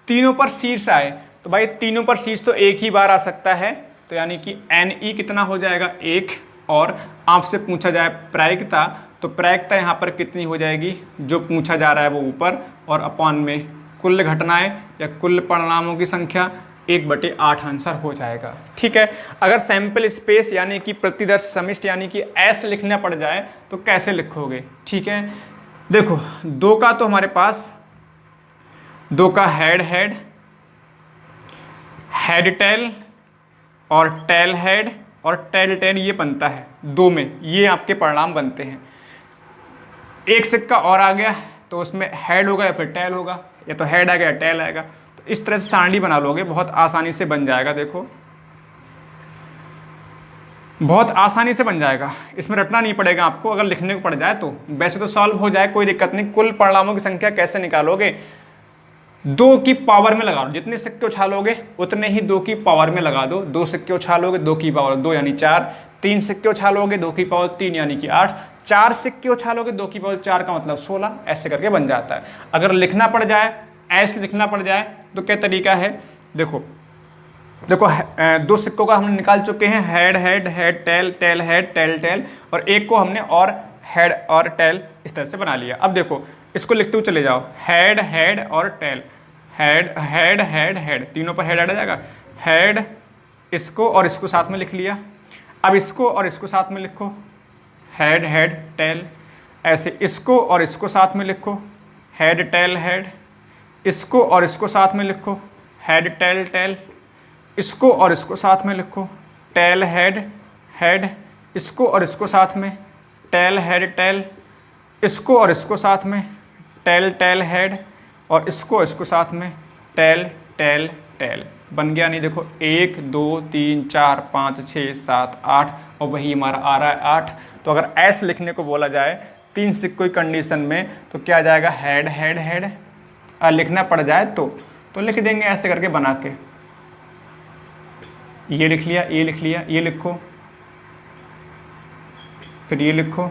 तीनों पर शीर्ष आए, तो भाई तीनों पर शीर्ष तो एक ही बार आ सकता है, तो यानी कि NE कितना हो जाएगा 1। और आपसे पूछा जाए प्रायिकता, तो प्रायिकता यहाँ पर कितनी हो जाएगी? जो पूछा जा रहा है वो ऊपर, और अपॉन में कुल घटनाएं या कुल परिणामों की संख्या 1/8 आंसर हो जाएगा। ठीक है, अगर सैंपल स्पेस यानी कि प्रतिदर्श समिष्ट यानी कि ऐसे लिखना पड़ जाए तो कैसे लिखोगे? ठीक है, देखो 2 का तो हमारे पास 2 का हेड टेल और टेल हेड और टेल टेल ये बनता है 2 में, ये आपके परिणाम बनते हैं। एक सिक्का और आ गया तो उसमें हेड होगा या फिर टेल होगा, या तो हेड आएगा या टेल आएगा। तो इस तरह से सारणी बना लोगे, बहुत आसानी से बन जाएगा। देखो बहुत आसानी से बन जाएगा, इसमें रटना नहीं पड़ेगा आपको, अगर लिखने को पड़ जाए तो। वैसे तो सॉल्व हो जाए, कोई दिक्कत नहीं। कुल परिणामों की संख्या कैसे निकालोगे? 2 की पावर में लगा दो, जितने सिक्के उछालोगे उतने ही 2 की पावर में लगा दो। 2 सिक्के उछालोगे 2 की पावर 2 यानी 4, 3 सिक्के उछालोगे 2 की पावर 3 यानी कि 8, 4 सिक्के उछालोगे 2 की पावर 4 का मतलब 16, ऐसे करके बन जाता है। अगर लिखना पड़ जाए, ऐसे लिखना पड़ जाए तो क्या तरीका है? देखो 2 सिक्कों का हमने निकाल चुके हैं, head tail tail head tail tail, और एक को हमने और हेड और टेल इस तरह से बना लिया। अब देखो इसको लिखते हुए चले जाओ, हेड और टेल, हेड, तीनों पर हेड आ जाएगा। हेड, इसको और इसको साथ में लिख लिया। अब इसको और इसको साथ में लिखो, हेड टेल। ऐसे इसको और इसको साथ में लिखो, हेड टेल हेड। इसको और इसको साथ में लिखो, हेड टेल टेल। इसको और इसको साथ में लिखो, टेल हेड। इसको और इसको साथ में टेल हेड टेल। इसको और इसको साथ में टेल हेड, और इसको इसको साथ में टेल बन गया। नहीं देखो 1 2 3 4 5 6 7 8, और वही हमारा आ रहा है 8। तो अगर ऐसे लिखने को बोला जाए 3 सिक्कों की कंडीशन में तो क्या आ जाएगा? हेड। लिखना पड़ जाए तो लिख देंगे ऐसे करके बना के। ये लिख लिया, ये लिख लिया, ये लिखो, फिर ये लिखो,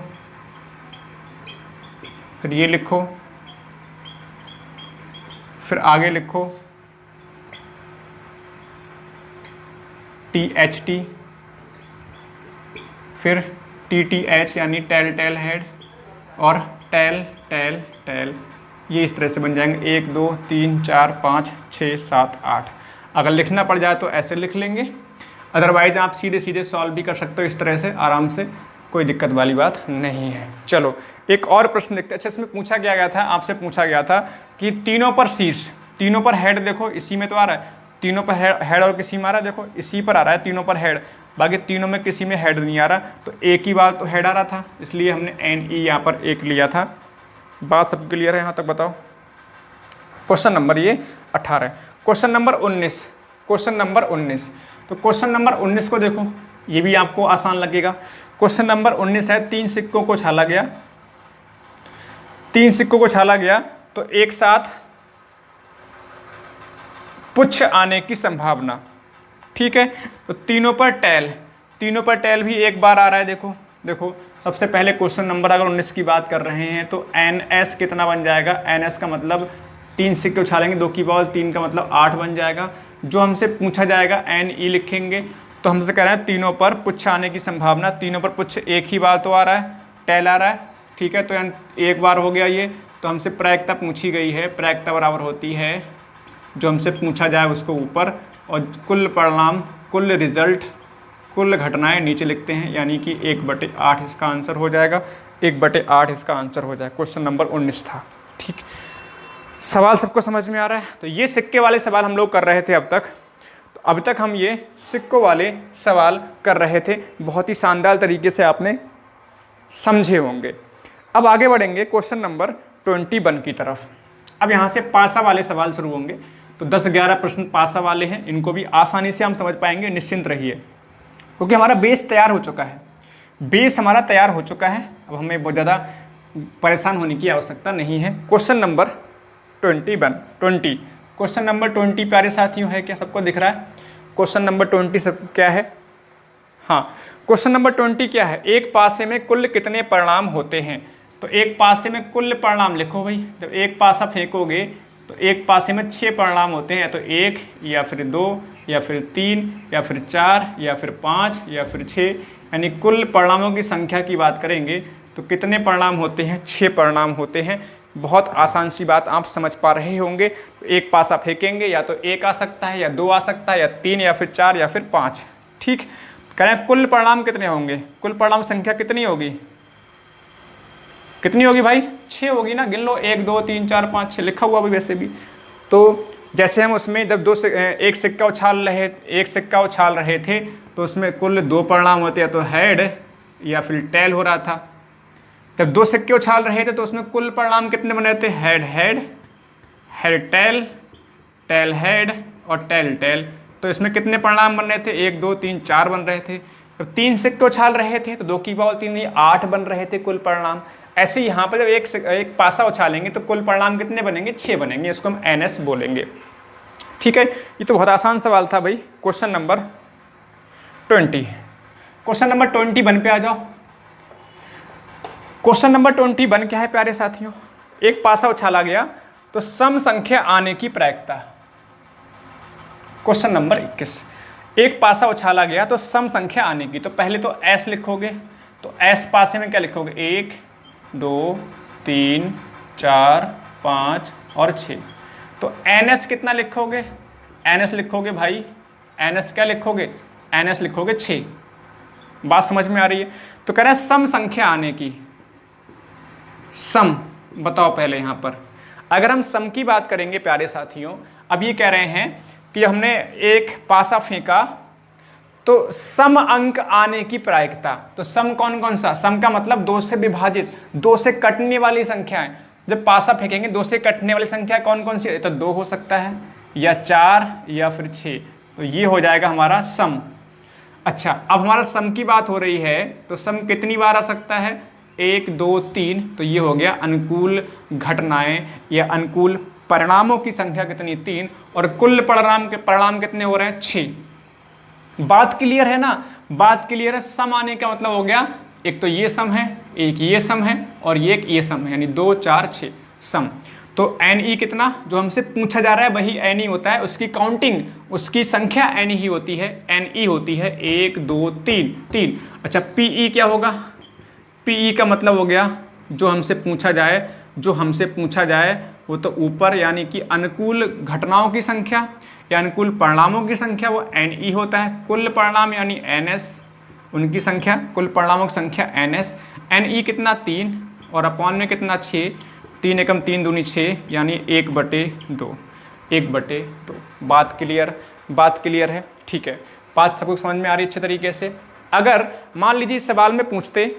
फिर ये लिखो, फिर आगे लिखो THT, फिर TTH यानी टेल टेल हेड, और टेल टेल टेल। ये इस तरह से बन जाएंगे 1 2 3 4 5 6 7 8। अगर लिखना पड़ जाए तो ऐसे लिख लेंगे, अदरवाइज आप सीधे सीधे सॉल्व भी कर सकते हो इस तरह से आराम से, कोई दिक्कत वाली बात नहीं है। चलो एक और प्रश्न देखते हैं। अच्छा, इसमें पूछा गया था, आपसे पूछा गया था कि तीनों पर शीर्ष, तीनों पर हेड, देखो इसी में तो आ रहा है, तीनों पर हेड और किसी में आ रहा है, देखो इसी पर आ रहा है तीनों पर हेड, बाकी तीनों में किसी में हेड नहीं आ रहा, तो एक ही बार तो हेड आ रहा था, इसलिए हमने NE यहाँ पर एक लिया था। बात सब क्लियर है यहाँ तक? बताओ। क्वेश्चन नंबर ये 18। क्वेश्चन नंबर 19, क्वेश्चन नंबर 19, तो क्वेश्चन नंबर 19 को देखो, ये भी आपको आसान लगेगा। क्वेश्चन नंबर 19 है, 3 सिक्कों को छाला गया, 3 सिक्कों को छाला गया तो एक साथ पुच्छ आने की संभावना, ठीक है। तो तीनों पर टेल, तीनों पर टेल भी एक बार आ रहा है। देखो देखो, सबसे पहले क्वेश्चन नंबर अगर 19 की बात कर रहे हैं तो NS कितना बन जाएगा? NS का मतलब 3 सिक्के उछालेंगे, 2 की पावर 3 का मतलब 8 बन जाएगा। जो हमसे पूछा जाएगा NE लिखेंगे, तो हमसे कह रहे हैं तीनों पर पुच्छ आने की संभावना, तीनों पर पुच्छ एक ही बार तो आ रहा है, टेल आ रहा है, ठीक है। तो एक बार हो गया ये, तो हमसे प्रायिकता पूछी गई है, प्रायिकता बराबर होती है जो हमसे पूछा जाए उसको ऊपर, और कुल परिणाम, कुल रिजल्ट, कुल घटनाएं नीचे लिखते हैं, यानी कि 1/8 इसका आंसर हो जाएगा, 1/8 इसका आंसर हो जाएगा। क्वेश्चन नंबर 19 था, ठीक। सवाल सबको समझ में आ रहा है? तो ये सिक्के वाले सवाल हम लोग कर रहे थे अब तक, तो अब तक हम ये सिक्कों वाले सवाल कर रहे थे, बहुत ही शानदार तरीके से आपने समझे होंगे। अब आगे बढ़ेंगे क्वेश्चन नंबर 21 की तरफ। अब यहाँ से पासा वाले सवाल शुरू होंगे, तो 10-11 प्रश्न पासा वाले हैं, इनको भी आसानी से हम समझ पाएंगे, निश्चिंत रहिए, क्योंकि हमारा बेस तैयार हो चुका है, बेस हमारा तैयार हो चुका है। अब हमें बहुत ज़्यादा परेशान होने की आवश्यकता नहीं है। क्वेश्चन नंबर 20, क्वेश्चन नंबर 20 प्यारे साथियों है क्या? सबको दिख रहा है? क्वेश्चन नंबर 20 सब क्या है? हाँ, क्वेश्चन नंबर 20 क्या है? एक पासे में कुल कितने परिणाम होते हैं? तो एक पासे में कुल परिणाम लिखो भाई, जब एक पासा फेंकोगे तो एक पासे में 6 परिणाम होते हैं, तो 1 या फिर 2 या फिर 3 या फिर 4 या फिर 5 या फिर 6, यानी कुल परिणामों की संख्या की बात करेंगे तो कितने परिणाम होते हैं? 6 परिणाम होते हैं। बहुत आसान सी बात आप समझ पा रहे होंगे। तो एक पासा फेंकेंगे, या तो 1 आ सकता है, या 2 आ सकता है, या 3 या फिर 4 या फिर 5, ठीक। कह रहे हैं कुल परिणाम कितने होंगे? कुल परिणाम संख्या कितनी होगी? कितनी होगी भाई? 6 होगी ना, गिन लो, 1 2 3 4 5 6 लिखा हुआ भी वैसे भी। तो जैसे हम उसमें जब एक सिक्का उछाल रहे थे तो उसमें कुल 2 परिणाम होते हैं, तो हेड या फिर टेल हो रहा था। जब 2 सिक्के उछाल रहे थे तो उसमें कुल परिणाम कितने बने थे? Head head, head tail, tail head और टेल टेल। तो इसमें कितने परिणाम बन रहे थे? 1 2 3 4 बन रहे थे। जब 3 सिक्के उछाल रहे थे तो 2 की पावर 3 नहीं 8 बन रहे थे कुल परिणाम। ऐसे ही यहाँ पर जब एक पासा उछालेंगे तो कुल परिणाम कितने बनेंगे? 6 बनेंगे, इसको हम NS बोलेंगे, ठीक है। ये तो बहुत आसान सवाल था भाई। क्वेश्चन नंबर 20, क्वेश्चन नंबर 21 पे आ जाओ। क्वेश्चन नंबर 21 क्या है प्यारे साथियों? एक पासा उछाला गया तो सम संख्या आने की प्रायिकता। क्वेश्चन नंबर 21, एक पासा उछाला गया तो सम संख्या आने की। तो पहले तो S लिखोगे, तो S पासे में क्या लिखोगे? 1 2 3 4 5 और 6। तो NS कितना लिखोगे? NS लिखोगे भाई, NS क्या लिखोगे? NS लिखोगे 6। बात समझ में आ रही है? तो कह रहे हैं सम संख्या आने की। सम बताओ पहले यहाँ पर, अगर हम सम की बात करेंगे प्यारे साथियों, अब ये कह रहे हैं कि हमने एक पासा फेंका तो सम अंक आने की प्रायिकता। तो सम कौन कौन सा? सम का मतलब 2 से विभाजित, 2 से कटने वाली संख्याएं। जब पासा फेंकेंगे 2 से कटने वाली संख्या कौन कौन सी है? तो 2 हो सकता है, या 4 या फिर 6। तो ये हो जाएगा हमारा सम। अच्छा, अब हमारा सम की बात हो रही है, तो सम कितनी बार आ सकता है? 1 2 3। तो ये हो गया अनुकूल घटनाएं या अनुकूल परिणामों की संख्या कितनी? 3। और कुल परिणाम कितने हो रहे हैं? 6। बात क्लियर है ना, बात क्लियर है। सम आने का मतलब हो गया एक तो ये सम है, एक ये सम है और ये सम है, यानी 2 4 6 सम। तो एन ई कितना जो हमसे पूछा जा रहा है वही एन ई होता है, उसकी काउंटिंग, उसकी संख्या एन ही होती है, एन ई होती है 1 2 3 3। अच्छा पी ई क्या होगा, पी ई का मतलब हो गया जो हमसे पूछा जाए, जो हमसे पूछा जाए वो तो ऊपर यानी कि अनुकूल घटनाओं की संख्या या अनुकूल परिणामों की संख्या, वो एन ई होता है। कुल परिणाम यानी एन एस, उनकी संख्या, कुल परिणामों की संख्या एन एस। एन ई कितना 3 और अपॉन में कितना 6, 3 एकम 3 दूनी 6 यानी 1/2, 1/2। बात क्लियर, बात क्लियर है, ठीक है। बात सबको समझ में आ रही है अच्छे तरीके से। अगर मान लीजिए इस सवाल में पूछते,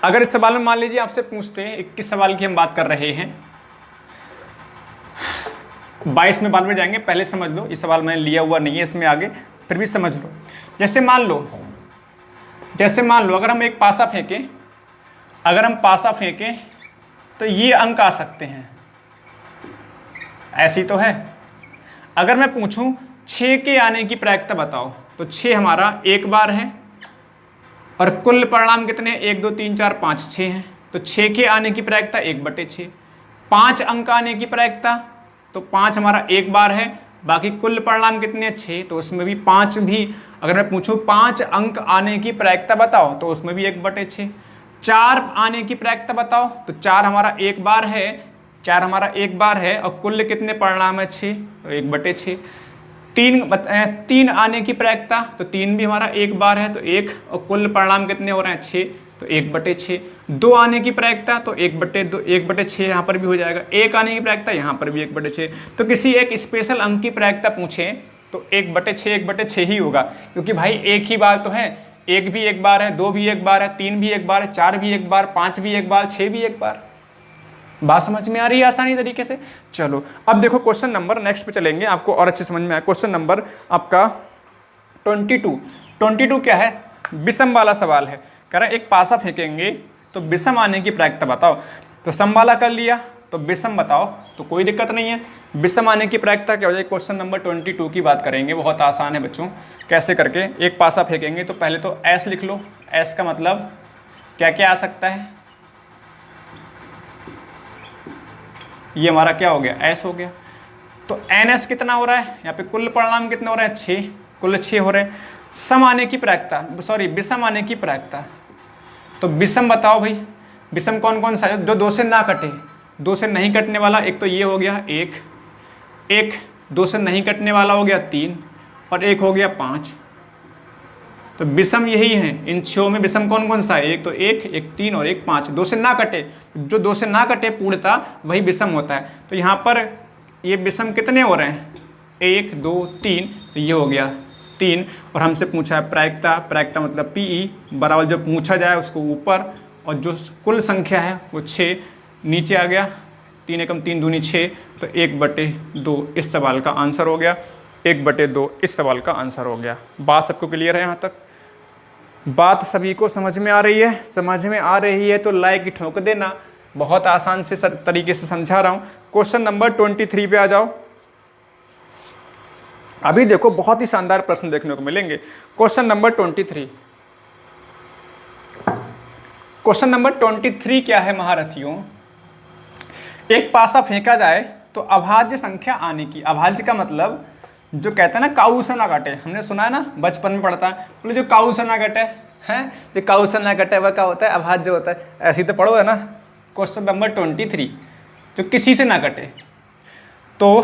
अगर इस सवाल में मान लीजिए आपसे पूछते हैं 21 सवाल की हम बात कर रहे हैं, 22 में बाद में जाएंगे, पहले समझ लो, इस सवाल मैंने लिया हुआ नहीं है इसमें आगे, फिर भी समझ लो। जैसे मान लो अगर हम एक पासा फेंकें, अगर हम पासा फेंकें तो ये अंक आ सकते हैं, ऐसी तो है। अगर मैं पूछूं 6 के आने की प्रायिकता बताओ, तो 6 हमारा एक बार है और कुल परिणाम कितने, 1 2 3 4 5 6 हैं, तो 6 के आने की प्रायिकता 1/6। 5 अंक आने की प्रायिकता, तो 5 हमारा एक बार है, बाकी कुल परिणाम कितने 6, तो उसमें भी 5 भी, अगर मैं पूछूं 5 अंक आने की प्रायिकता बताओ तो उसमें भी 1/6। 4 आने की प्रायिकता बताओ, तो 4 हमारा एक बार है, 4 हमारा एक बार है और कुल कितने परिणाम है 6, तो 1/6। 3 आने की प्रायिकता, तो 3 भी हमारा एक बार है तो 1, और कुल परिणाम कितने हो रहे हैं 6, तो 1/6। 2 आने की प्रायिकता, तो 1/2, 1/6 यहाँ पर भी हो जाएगा। 1 आने की प्रायिकता यहाँ पर भी 1/6। तो किसी एक स्पेशल अंक की प्रायिकता पूछें तो 1/6 1/6 ही होगा, क्योंकि भाई एक ही बार तो है, 1 भी एक बार है, 2 भी एक बार है, 3 भी एक बार है, 4 भी एक बार, 5 भी एक बार, 6 भी एक बार। बात समझ में आ रही है आसानी तरीके से। चलो अब देखो क्वेश्चन नंबर, नेक्स्ट पे चलेंगे, आपको और अच्छे समझ में आया। क्वेश्चन नंबर आपका 22 क्या है, विषम वाला सवाल है। कह रहा है एक पासा फेंकेंगे तो विषम आने की प्रायिकता बताओ, तो सम वाला कर लिया, तो विषम बताओ, तो कोई दिक्कत नहीं है। विषम आने की प्रायिकता क्या हो जाएगी, क्वेश्चन नंबर 22 की बात करेंगे, बहुत आसान है बच्चों। कैसे करके, एक पासा फेंकेंगे तो पहले तो एस लिख लो। एस का मतलब क्या क्या आ सकता है, ये हमारा क्या हो गया, एस हो गया। तो एन एस कितना हो रहा है, यहाँ पे कुल परिणाम कितने हो रहे हैं 6, कुल 6 हो रहे हैं। सम आने की प्रायिकता, सॉरी विषम आने की प्रायिकता, तो विषम बताओ भाई, विषम कौन कौन सा है जो 2 से ना कटे, 2 से नहीं कटने वाला, एक तो ये हो गया 1, 2 से नहीं कटने वाला हो गया 3 और एक हो गया 5। तो विषम यही है, इन 6 में विषम कौन कौन सा है, एक तो 1, 3 और 1 5। 2 से ना कटे, जो 2 से ना कटे पूर्णतः वही विषम होता है। तो यहाँ पर ये विषम कितने हो रहे हैं, 1 2 3, तो ये हो गया 3। और हमसे पूछा है प्रायिकता, प्रायिकता मतलब पीई बराबर जो पूछा जाए उसको ऊपर, और जो कुल संख्या है वो 6 नीचे आ गया, 3 एकम 3 दूनी 6, तो 1/2 इस सवाल का आंसर हो गया, 1/2 इस सवाल का आंसर हो गया। बात सबको क्लियर है यहाँ तक, बात सभी को समझ में आ रही है? समझ में आ रही है तो लाइक ठोक देना, बहुत आसान से तरीके से समझा रहा हूँ। क्वेश्चन नंबर 23 पे आ जाओ। अभी देखो बहुत ही शानदार प्रश्न देखने को मिलेंगे। क्वेश्चन नंबर 23, क्वेश्चन नंबर 23 क्या है महारथियों, एक पासा फेंका जाए तो अभाज्य संख्या आने की। अभाज्य का मतलब जो कहते हैं ना काऊ से ना कटे, हमने सुना है ना बचपन में पढ़ता है, बोले जो काऊ से ना कटे हैं, जो काऊ से ना कटे वह क्या होता है, अभाज्य होता है। ऐसे ही तो पढ़ो है ना। क्वेश्चन नंबर 23 जो किसी से ना कटे, तो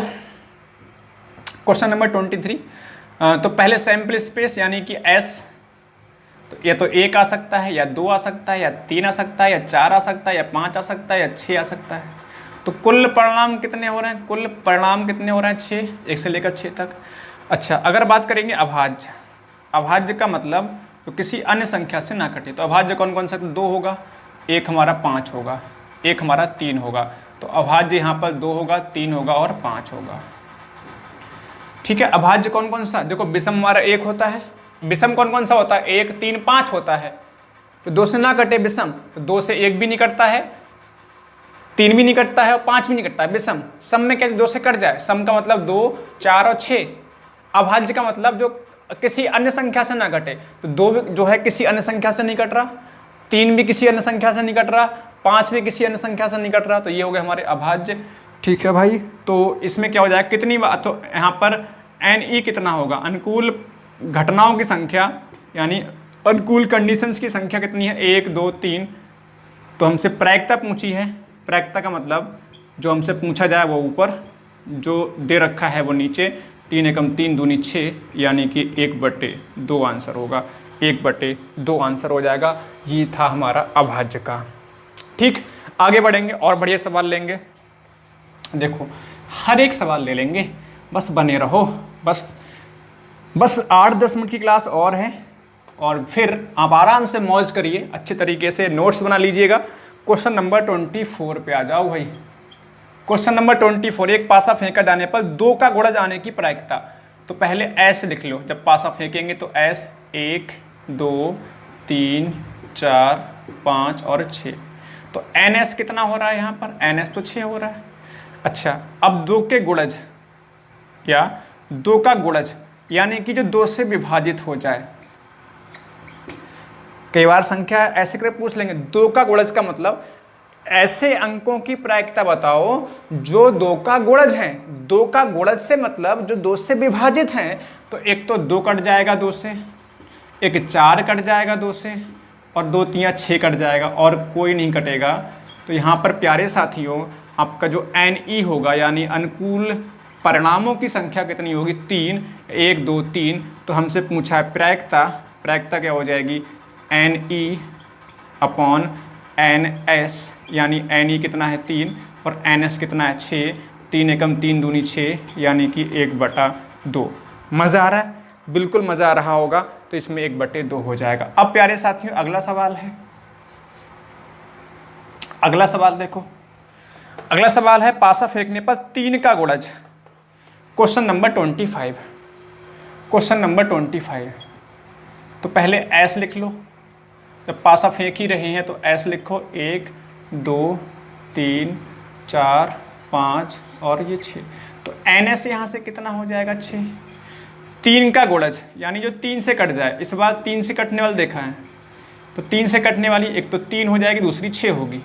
क्वेश्चन नंबर 23 तो पहले सैंपल स्पेस यानी कि एस, तो या तो 1 आ सकता है या 2 आ सकता है या 3 आ सकता है या 4 आ सकता है या 5 आ सकता है या 6 आ सकता है। तो कुल परिणाम कितने हो रहे हैं, कुल परिणाम कितने हो रहे हैं 6, 1 से लेकर 6 तक। अच्छा अगर बात करेंगे अभाज्य, अभाज्य का मतलब तो किसी अन्य संख्या से ना कटे। तो अभाज्य कौन कौन सा, 2 होगा, 1 हमारा 5 होगा, 1 हमारा 3 होगा। तो अभाज्य यहाँ पर 2 होगा, 3 होगा और 5 होगा। ठीक है। अभाज्य कौन कौन सा, देखो विषम हमारा 1 होता है, विषम कौन कौन सा होता है, 1 3 5 होता है। तो 2 से ना कटे विषम, तो 2 से 1 भी नहीं कटता है, 3 भी नहीं कटता है और 5 भी नहीं कटता है विषम। सम में क्या 2 से कट जाए, सम का मतलब 2 4 और 6, अभाज्य का मतलब जो किसी अन्य संख्या से ना घटे, तो 2 जो है किसी अन्य संख्या से नहीं कट रहा, 3 भी किसी अन्य संख्या से नहीं कट रहा, 5 भी किसी अन्य संख्या से नहीं कट रहा, तो ये हो गए हमारे अभाज्य। ठीक है भाई, तो इसमें क्या हो जाएगा, कितनी बार, तो यहाँ पर NE कितना होगा, अनुकूल घटनाओं की संख्या यानी अनुकूल कंडीशंस की संख्या कितनी है, 1 2 3। तो हमसे प्रायिकता पूछी है, प्रायिकता का मतलब जो हमसे पूछा जाए वो ऊपर, जो दे रखा है वो नीचे, 3 एकम 3 दूनी 6, यानी कि 1/2 आंसर होगा, 1/2 आंसर हो जाएगा। ये था हमारा अभाज्य का। ठीक, आगे बढ़ेंगे और बढ़िया सवाल लेंगे। देखो हर एक सवाल ले लेंगे, बस बने रहो, बस 8-10 मिनट की क्लास और है, और फिर आप आराम से मौज करिए, अच्छे तरीके से नोट्स बना लीजिएगा। क्वेश्चन नंबर 24 पे आ जाओ भाई। क्वेश्चन नंबर 24, एक पासा फेंका जाने पर 2 का गुणज आने की प्रायिकता। तो पहले एस लिख लो, जब पासा फेंकेंगे तो एस 1 2 3 4 5 और 6। तो NS कितना हो रहा है यहाँ पर, NS तो 6 हो रहा है। अच्छा, अब 2 के गुणज या 2 का गुणज यानी कि जो 2 से विभाजित हो जाए। कई बार संख्या ऐसे करके पूछ लेंगे, 2 का गुणज का मतलब ऐसे अंकों की प्रायिकता बताओ जो 2 का गुणज है। 2 का गुणज से मतलब जो 2 से विभाजित हैं, तो एक तो 2 कट जाएगा 2 से, एक 4 कट जाएगा 2 से, और 2 3 6 कट जाएगा, और कोई नहीं कटेगा। तो यहाँ पर प्यारे साथियों आपका जो NE होगा यानी अनुकूल परिणामों की संख्या कितनी होगी, 3, 1 2 3। तो हमसे पूछा है प्रायिकता, प्रायिकता क्या हो जाएगी, NE अपॉन NS, यानी NE कितना है 3 और NS कितना है 6, 3 एकम 3 दूनी 6, यानी कि 1/2। मज़ा आ रहा है, बिल्कुल मज़ा आ रहा होगा। तो इसमें 1/2 हो जाएगा। अब प्यारे साथियों अगला सवाल है, अगला सवाल देखो, अगला सवाल है पासा फेंकने पर 3 का गुणज। Question number 25, question number 25। तो पहले एस लिख लो, जब पासा फेंक ही रहे हैं तो एस लिखो, 1 2 3 4 5 और ये 6। तो NS यहाँ से कितना हो जाएगा, 6। 3 का गुणज यानी जो 3 से कट जाए, इस बार 3 से कटने वाला देखा है, तो 3 से कटने वाली एक तो 3 हो जाएगी, दूसरी 6 होगी।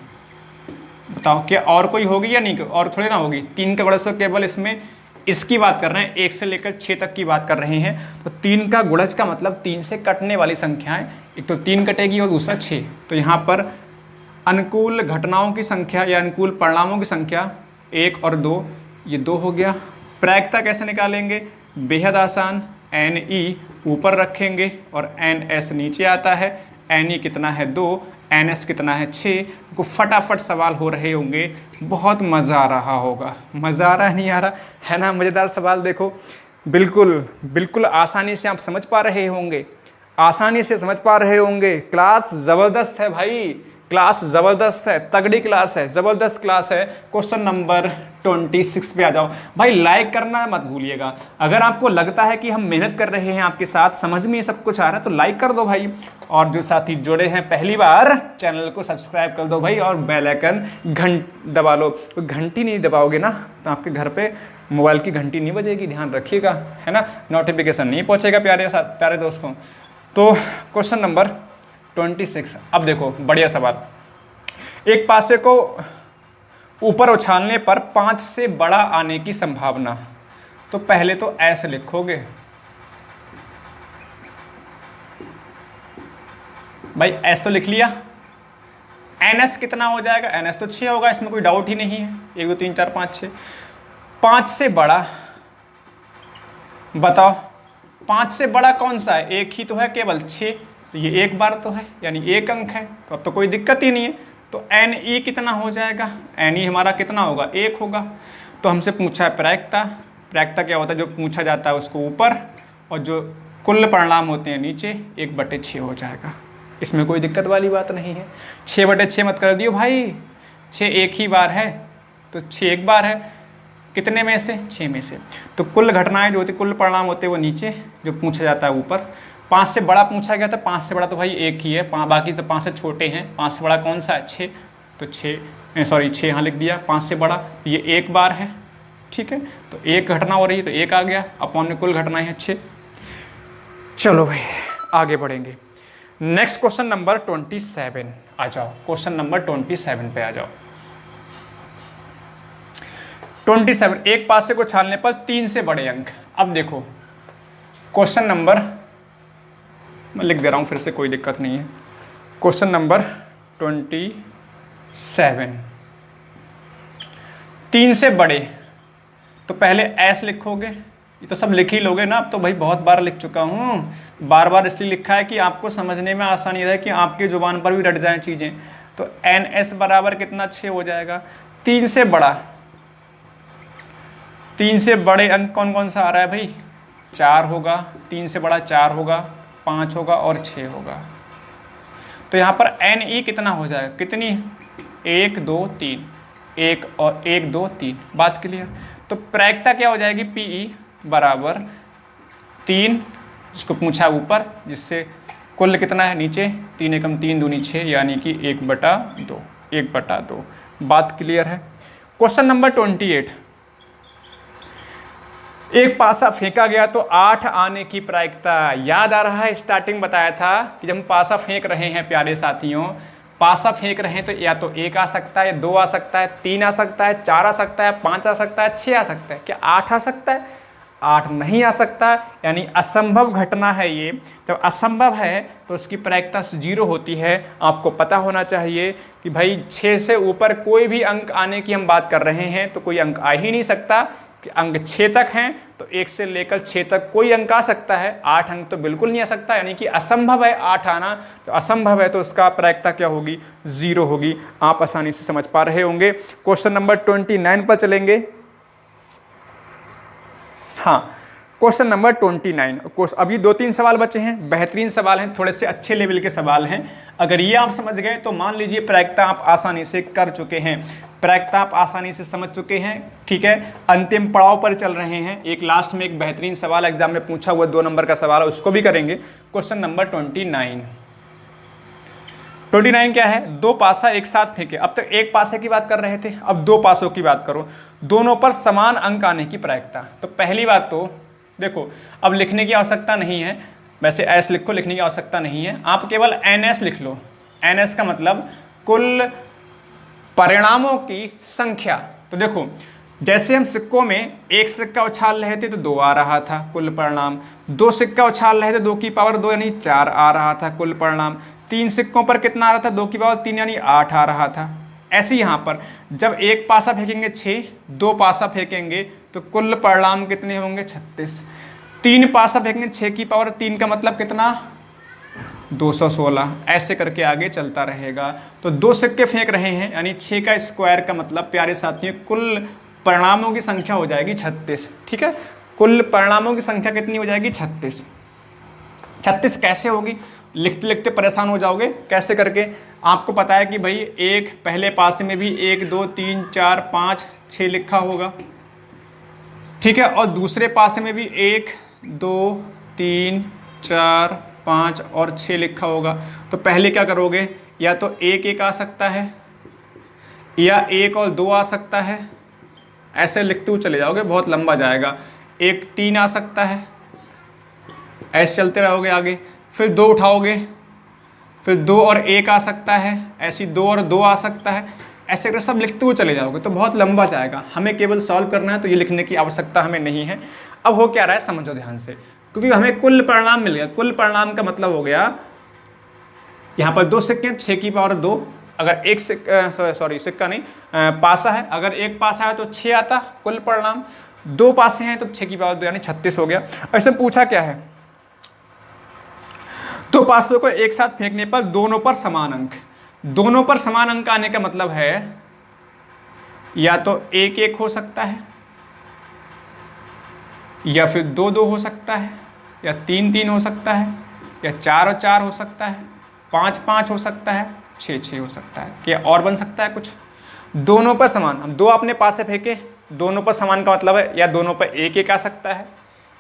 बताओ क्या और कोई होगी या नहीं, और थोड़ी ना होगी। 3 का गुणज तो केवल इसमें इसकी बात कर रहे हैं, 1 से लेकर 6 तक की बात कर रहे हैं। तो 3 का गुणज का मतलब 3 से कटने वाली संख्याएं, एक तो 3 कटेगी और दूसरा 6। तो यहाँ पर अनुकूल घटनाओं की संख्या या अनुकूल परिणामों की संख्या 1 और 2, ये 2 हो गया। प्रायिकता कैसे निकालेंगे, बेहद आसान, NE ऊपर रखेंगे और NS नीचे आता है। NE कितना है 2, NS कितना है 6। को फटाफट सवाल हो रहे होंगे, बहुत मज़ा आ रहा होगा। मज़ा आ रहा है, नहीं आ रहा है ना, मज़ेदार सवाल देखो, बिल्कुल बिल्कुल आसानी से आप समझ पा रहे होंगे, आसानी से समझ पा रहे होंगे। क्लास ज़बरदस्त है भाई, क्लास ज़बरदस्त है, तगड़ी क्लास है, ज़बरदस्त क्लास है। क्वेश्चन नंबर 26 पे आ जाओ भाई। लाइक करना मत भूलिएगा। अगर आपको लगता है कि हम मेहनत कर रहे हैं आपके साथ, समझ में ये सब कुछ आ रहा है, तो लाइक कर दो भाई। और जो साथी जुड़े हैं पहली बार, चैनल को सब्सक्राइब कर दो भाई, और बेल आइकन दबा लो। तो घंटी नहीं दबाओगे ना तो आपके घर पे मोबाइल की घंटी नहीं बजेगी, ध्यान रखिएगा, है ना, नोटिफिकेशन नहीं पहुँचेगा प्यारे दोस्तों। तो क्वेश्चन नंबर 26। अब देखो बढ़िया सवाल, एक पासे को ऊपर उछालने पर 5 से बड़ा आने की संभावना। तो पहले तो ऐसे लिखोगे भाई, एस तो लिख लिया। NS कितना हो जाएगा, NS तो 6 होगा, इसमें कोई डाउट ही नहीं है। 1 2 3 4 5 6। 5 से बड़ा बताओ, 5 से बड़ा कौन सा है, एक ही तो है केवल, 6। तो ये एक बार तो है, यानी 1 अंक है, तो अब तो कोई दिक्कत ही नहीं है। तो NE कितना हो जाएगा, NE हमारा कितना होगा, 1 होगा। तो हमसे पूछा है प्रायिकता। प्रायिकता क्या होता है, जो पूछा जाता है उसको ऊपर और जो कुल परिणाम होते हैं नीचे, 1/6 हो जाएगा। इसमें कोई दिक्कत वाली बात नहीं है। 6/6 मत कर दियो भाई, 6 एक ही बार है, तो 6 एक बार है, कितने में से, 6 में से। तो कुल घटनाएं जो होती, कुल परिणाम होते हैं वो नीचे, जो पूछा जाता है ऊपर। 5 से बड़ा पूछा गया था, 5 से बड़ा तो भाई एक ही है, बाकी तो 5 से छोटे हैं। 5 से बड़ा कौन सा है, 6, तो 6 यहाँ लिख दिया। 5 से बड़ा ये एक बार है, ठीक है, तो एक घटना हो रही है तो एक आ गया, अपॉन में कुल घटनाएं हैं 6। चलो भाई आगे बढ़ेंगे। नेक्स्ट क्वेश्चन नंबर 27 आ जाओ, क्वेश्चन नंबर 27 पे आ जाओ। 27, एक पासे को छालने पर 3 से बड़े अंक। अब देखो क्वेश्चन नंबर, मैं लिख दे रहा हूं फिर से, कोई दिक्कत नहीं है। क्वेश्चन नंबर 27, 3 से बड़े, तो पहले एस लिखोगे, ये तो सब लिख ही लोगे ना, अब तो भाई बहुत बार लिख चुका हूँ, बार बार इसलिए लिखा है कि आपको समझने में आसानी रहे, कि आपकी जुबान पर भी रट जाएं चीज़ें। तो एन एस बराबर कितना 6 हो जाएगा। 3 से बड़ा, 3 से बड़े अंक कौन कौन सा आ रहा है भाई, 4 होगा, 3 से बड़ा 4 होगा, 5 होगा और 6 होगा। तो यहाँ पर एन ई कितना हो जाएगा, कितनी, 1 2 3, 1 और 1 2 3, बात क्लियर। तो प्रायिकता क्या हो जाएगी, पी ई बराबर 3, जिसको पूछा ऊपर, जिससे कुल कितना है नीचे, 3 एकम 3 दूनी 6, यानी कि 1/2, 1/2। बात क्लियर है। क्वेश्चन नंबर 28, एक पासा फेंका गया तो 8 आने की प्रायिकता। याद आ रहा है, स्टार्टिंग बताया था कि जब हम पासा फेंक रहे हैं प्यारे साथियों, पासा फेंक रहे हैं तो या तो 1 आ सकता है, 2 आ सकता है, 3 आ सकता है, 4 आ सकता है, 5 आ सकता है, 6 आ सकता है। क्या 8 आ सकता है? 8 नहीं आ सकता, यानी असंभव घटना है ये। जब असंभव है तो उसकी प्रायिकता 0 होती है। आपको पता होना चाहिए कि भाई 6 से ऊपर कोई भी अंक आने की हम बात कर रहे हैं तो कोई अंक आ ही नहीं सकता, कि अंक 6 तक हैं तो 1 से लेकर 6 तक कोई अंक आ सकता है, 8 अंक तो बिल्कुल नहीं आ सकता, यानी कि असंभव है 8 आना। तो असंभव है तो उसका प्रायिकता क्या होगी, 0 होगी। आप आसानी से समझ पा रहे होंगे। क्वेश्चन नंबर 29 पर चलेंगे। हाँ, क्वेश्चन नंबर 29। अभी 2-3 सवाल बचे हैं, बेहतरीन सवाल हैं, थोड़े से अच्छे लेवल के सवाल हैं। अगर ये आप समझ गए तो मान लीजिए प्रायिकता आप आसानी से कर चुके हैं, प्रायिकता आप आसानी से समझ चुके हैं। ठीक है, अंतिम पड़ाव पर चल रहे हैं। एक लास्ट में एक बेहतरीन सवाल एग्जाम में पूछा हुआ 2 नंबर का सवाल है, उसको भी करेंगे। क्वेश्चन नंबर 29 क्या है, 2 पासा एक साथ फेंके। अब तक एक पासे की बात कर रहे थे, अब 2 पासों की बात करो। दोनों पर समान अंक आने की प्रायिकता। तो पहली बात तो देखो, अब लिखने की आवश्यकता नहीं है, वैसे एस लिखो, लिखने की आवश्यकता नहीं है, आप केवल एन एस लिख लो। एन एस का मतलब कुल परिणामों की संख्या। तो देखो, जैसे हम सिक्कों में एक सिक्का उछाल रहे थे तो 2 आ रहा था कुल परिणाम, 2 सिक्का उछाल रहे थे 2 की पावर 2 यानी 4 आ रहा था कुल परिणाम, 3 सिक्कों पर कितना आ रहा था, 2 की पावर 3 यानी 8 आ रहा था। ऐसे यहाँ पर जब एक पासा फेंकेंगे 6, 2 पासा फेंकेंगे तो कुल परिणाम कितने होंगे, 36। 3 पासा फेंकेंगे 6 की पावर 3 का मतलब कितना, 216। ऐसे करके आगे चलता रहेगा। तो 2 सिक्के फेंक रहे हैं यानी 6 का स्क्वायर का मतलब प्यारे साथियों कुल परिणामों की संख्या हो जाएगी 36। ठीक है, कुल परिणामों की संख्या कितनी हो जाएगी, 36। 36 कैसे होगी, लिखते लिखते परेशान हो जाओगे। कैसे करके, आपको पता है कि भाई एक पहले पासे में भी 1 2 3 4 5 6 लिखा होगा। ठीक है, और दूसरे पासे में भी 1 2 3 4 5 और 6 लिखा होगा। तो पहले क्या करोगे, या तो 1 1 आ सकता है, या 1 और 2 आ सकता है, ऐसे लिखते हुए चले जाओगे, बहुत लंबा जाएगा। 1 3 आ सकता है, ऐसे चलते रहोगे आगे। फिर 2 उठाओगे, फिर 2 और 1 आ सकता है, ऐसी 2 और 2 आ सकता है, ऐसे करके सब लिखते हुए चले जाओगे तो बहुत लंबा जाएगा। हमें केवल सॉल्व करना है, तो ये लिखने की आवश्यकता हमें नहीं है। अब हो क्या रहा है समझो ध्यान से, क्योंकि हमें कुल परिणाम मिल गया। कुल परिणाम का मतलब हो गया, यहाँ पर 2 सिक्के 6 की पावर 2, अगर एक सिक्का नहीं पासा है, अगर एक पासा है तो 6 आता कुल परिणाम, 2 पासे हैं तो 6 की पावर 2 यानी 36 हो गया। ऐसे पूछा क्या है, 2 पासों को एक साथ फेंकने पर दोनों पर समान अंक। दोनों पर समान अंक आने का मतलब है या तो 1 1 हो सकता है, या फिर 2 2 हो सकता है, या 3 3 हो सकता है, या 4 और 4 हो सकता है, 5 5 हो सकता है, 6 6 हो सकता है। क्या और बन सकता है कुछ? दोनों पर समान, हम 2 अपने पास से फेंके, दोनों पर समान का मतलब है या दोनों पर 1 1 आ सकता है,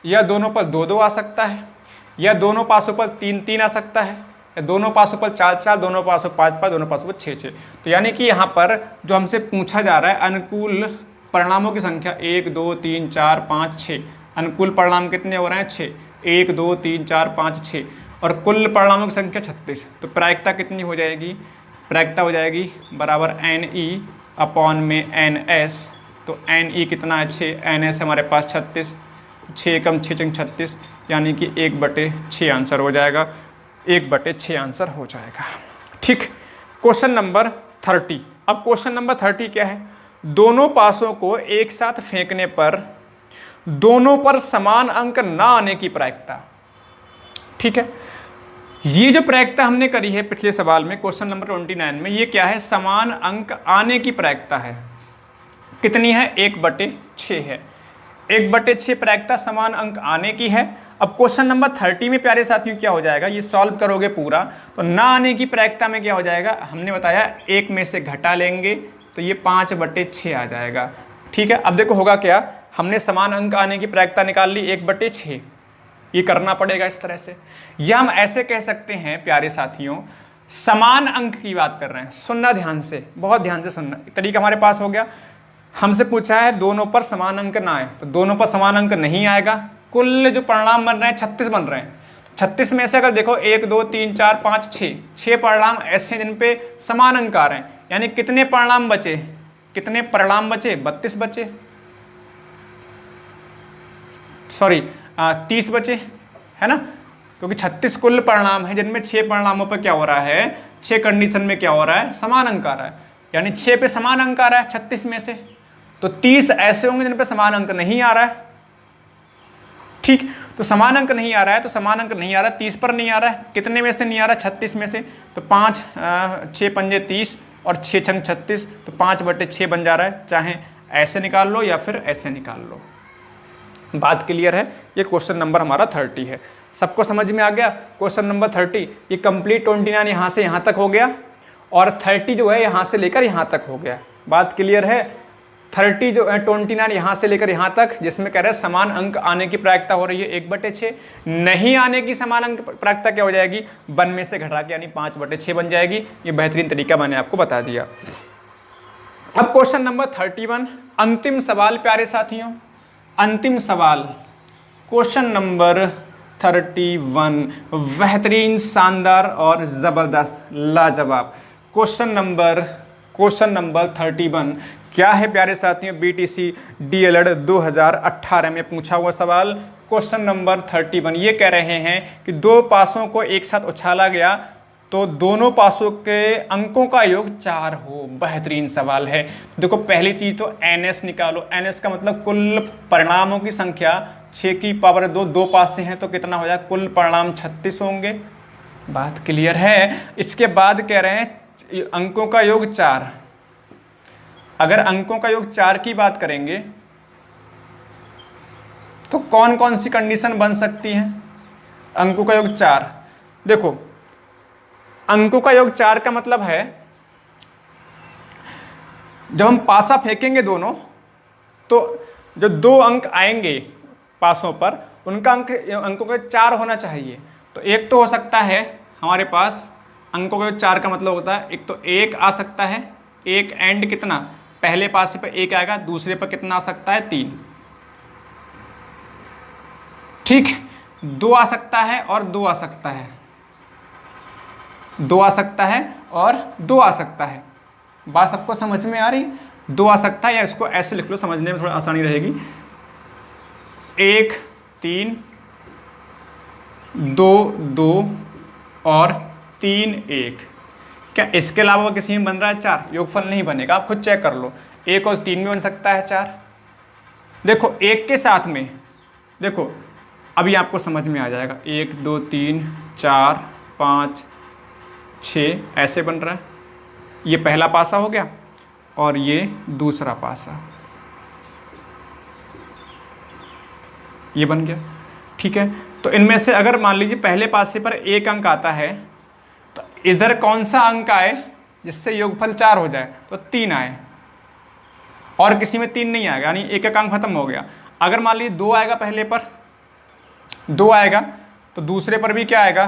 या दोनों पर 2 2 आ सकता है, या दोनों पासों पर 3 3 आ सकता है, या दोनों पासों पर 4 4, दोनों पासों 5 5, दोनों पासों पर 6 6। तो यानी कि यहाँ पर जो हमसे पूछा जा रहा है अनुकूल परिणामों की संख्या 1 2 3 4 5 6, अनुकूल परिणाम कितने हो रहे हैं 6, 1 2 3 4 5 6, और कुल परिणामों की संख्या 36। तो प्रायिकता कितनी हो जाएगी, प्रायिकता हो जाएगी बराबर NE/NS। तो NE कितना है 6, NS हमारे पास 36, 6 कम 6 चंग 36, यानी कि 1/6 आंसर हो जाएगा, 1/6 आंसर हो जाएगा। ठीक, क्वेश्चन नंबर 30। अब क्वेश्चन नंबर 30 क्या है, दोनों पासों को एक साथ फेंकने पर दोनों पर समान अंक ना आने की प्रायिकता। ठीक है, ये जो प्रायिकता हमने करी है पिछले सवाल में क्वेश्चन नंबर 29 में, ये क्या है, समान अंक आने की प्रायिकता है। कितनी है, 1/6 है। 1/6 प्रायिकता समान अंक आने की है। अब क्वेश्चन नंबर 30 में प्यारे साथियों क्या हो जाएगा, ये सॉल्व करोगे पूरा तो ना आने की प्रायिकता में क्या हो जाएगा, हमने बताया 1 में से घटा लेंगे तो ये 5/6 आ जाएगा। ठीक है, अब देखो होगा क्या, हमने समान अंक आने की प्रायिकता निकाल ली 1/6, ये करना पड़ेगा इस तरह से। या हम ऐसे कह सकते हैं प्यारे साथियों, समान अंक की बात कर रहे हैं, सुनना ध्यान से, बहुत ध्यान से सुनना। तरीका हमारे पास हो गया, हमसे पूछा है दोनों पर समान अंक ना आए, तो दोनों पर समान अंक नहीं आएगा। कुल जो परिणाम बन रहे हैं 36 बन रहे हैं। 36 में से अगर देखो 1 2 3 4 5 6 परिणाम ऐसे जिन पे समान अंक आ रहे हैं, यानी कितने परिणाम बचे, कितने परिणाम बचे, 32 बचे, सॉरी 30 बचे, है ना, क्योंकि 36 कुल परिणाम है जिनमें 6 परिणामों पर क्या हो रहा है, 6 कंडीशन में क्या हो रहा है, समान अंक आ रहा है, यानी 6 पे समान अंक आ रहा है 36 में से। तो 30 ऐसे होंगे जिन पे समान अंक नहीं आ रहा है। ठीक, तो समान अंक नहीं आ रहा है, तो समान अंक नहीं आ रहा है, 30 पर नहीं आ रहा है, कितने में से नहीं आ रहा है, 36 में से। तो 5 6 पंजे 30 और 6 छंग 36, तो 5/6 बन जा रहा है। चाहे ऐसे निकाल लो या फिर ऐसे निकाल लो, बात क्लियर है। ये क्वेश्चन नंबर हमारा 30 है, सबको समझ में आ गया। क्वेश्चन नंबर 30 ये कंप्लीट 29 यहाँ से यहाँ तक हो गया, और 30 जो है यहाँ से लेकर यहाँ तक हो गया। बात क्लियर है, 30 जो है 29 यहाँ से लेकर यहाँ तक, जिसमें कह रहे हैं समान अंक आने की प्रायिकता हो रही है 1/6, नहीं आने की समान अंक प्रायिकता क्या हो जाएगी, 1 में से घटा के यानी 5/6 बन जाएगी। ये बेहतरीन तरीका मैंने आपको बता दिया। अब क्वेश्चन नंबर 31, अंतिम सवाल प्यारे साथियों, अंतिम सवाल क्वेश्चन नंबर 31, बेहतरीन, शानदार और जबरदस्त, लाजवाब क्वेश्चन नंबर 31 क्या है प्यारे साथियों, BTC DLED 2018 में पूछा हुआ सवाल। क्वेश्चन नंबर 31 ये कह रहे हैं कि दो पासों को एक साथ उछाला गया तो दोनों पासों के अंकों का योग 4 हो। बेहतरीन सवाल है। देखो पहली चीज तो NS निकालो, NS का मतलब कुल परिणामों की संख्या 6 की पावर 2, 2 पासे हैं तो कितना हो जाए, कुल परिणाम 36 होंगे। बात क्लियर है। इसके बाद कह रहे हैं अंकों का योग 4। अगर अंकों का योग 4 की बात करेंगे तो कौन कौन सी कंडीशन बन सकती है। अंकों का योग 4, देखो अंकों का योग 4 का मतलब है जब हम पासा फेंकेंगे दोनों तो जो 2 अंक आएंगे पासों पर उनका अंकों का 4 होना चाहिए। तो एक तो हो सकता है हमारे पास अंकों का 4 का मतलब होता है, एक तो 1 आ सकता है, 1 एंड कितना, पहले पासे पर 1 आएगा, दूसरे पर कितना आ सकता है, 3। ठीक, 2 आ सकता है और 2 आ सकता है, 2 आ सकता है और 2 आ सकता है। बात सबको समझ में आ रही। 2 आ सकता है, या इसको ऐसे लिख लो, समझने में थोड़ा आसानी रहेगी। 1 3 2 2 और 3 1। क्या इसके अलावा किसी में बन रहा है 4? योगफल नहीं बनेगा, आप खुद चेक कर लो। 1 और 3 में बन सकता है 4। देखो 1 के साथ में, देखो अभी आपको समझ में आ जाएगा। 1 2 3 4 5 6 ऐसे बन रहा है। ये पहला पासा हो गया और ये दूसरा पासा, ये बन गया। ठीक है, तो इनमें से अगर मान लीजिए पहले पासे पर 1 अंक आता है तो इधर कौन सा अंक आए जिससे योगफल 4 हो जाए, तो 3 आए, और किसी में 3 नहीं आएगा, यानी एक अंक खत्म हो गया। अगर मान लीजिए 2 आएगा, पहले पर 2 आएगा तो दूसरे पर भी क्या आएगा,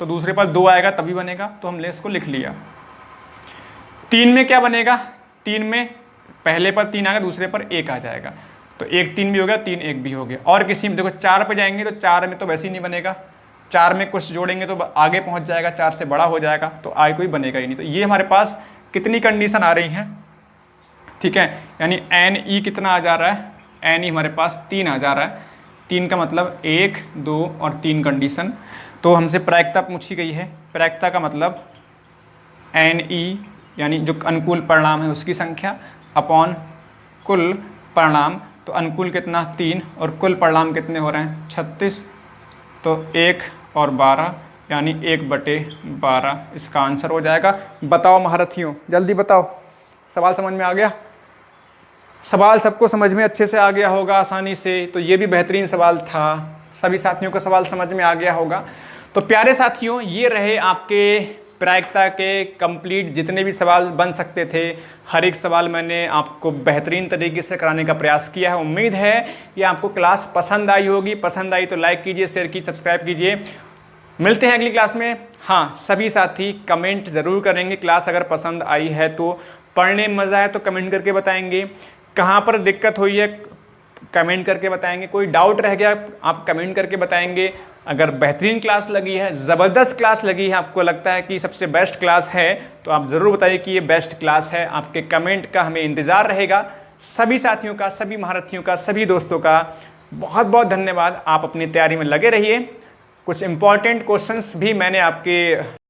तो दूसरे पर 2 आएगा तभी बनेगा, तो हमने इसको लिख लिया। 3 में क्या बनेगा, 3 में पहले पर 3 आ गया, दूसरे पर 1 आ जाएगा, तो 1 3 भी हो गया, 3 1 भी हो गया। और किसी में देखो 4 पे जाएंगे तो 4 में तो वैसे ही नहीं बनेगा, 4 में कुछ जोड़ेंगे तो आगे पहुंच जाएगा, 4 से बड़ा हो जाएगा, तो आई कोई बनेगा ही नहीं। तो ये हमारे पास कितनी कंडीशन आ रही हैं, ठीक है, यानी एन ई कितना आ जा रहा है, एन ई हमारे पास 3 आ जा रहा है। 3 का मतलब 1 2 और 3 कंडीशन। तो हमसे प्रायिकता पूछी गई है, प्रायिकता का मतलब एन ई यानी जो अनुकूल परिणाम है उसकी संख्या अपॉन कुल परिणाम। तो अनुकूल कितना 3 और कुल परिणाम कितने हो रहे हैं 36, तो 1 और 12 यानी 1/12 इसका आंसर हो जाएगा। बताओ महारथियों, जल्दी बताओ, सवाल समझ में आ गया? सवाल सबको समझ में अच्छे से आ गया होगा आसानी से, तो ये भी बेहतरीन सवाल था, सभी साथियों को सवाल समझ में आ गया होगा। तो प्यारे साथियों, ये रहे आपके प्रायिकता के कंप्लीट जितने भी सवाल बन सकते थे। हर एक सवाल मैंने आपको बेहतरीन तरीके से कराने का प्रयास किया है। उम्मीद है कि आपको क्लास पसंद आई होगी। पसंद आई तो लाइक कीजिए, शेयर कीजिए, सब्सक्राइब कीजिए। मिलते हैं अगली क्लास में। हाँ, सभी साथी कमेंट ज़रूर करेंगे, क्लास अगर पसंद आई है तो, पढ़ने में मज़ा आया तो कमेंट करके बताएंगे, कहाँ पर दिक्कत हुई है कमेंट करके बताएंगे, कोई डाउट रह गया आप कमेंट करके बताएंगे। अगर बेहतरीन क्लास लगी है, ज़बरदस्त क्लास लगी है, आपको लगता है कि सबसे बेस्ट क्लास है, तो आप ज़रूर बताइए कि ये बेस्ट क्लास है। आपके कमेंट का हमें इंतज़ार रहेगा। सभी साथियों का, सभी महारथियों का, सभी दोस्तों का बहुत बहुत धन्यवाद। आप अपनी तैयारी में लगे रहिए। कुछ इंपॉर्टेंट क्वेश्चंस भी मैंने आपके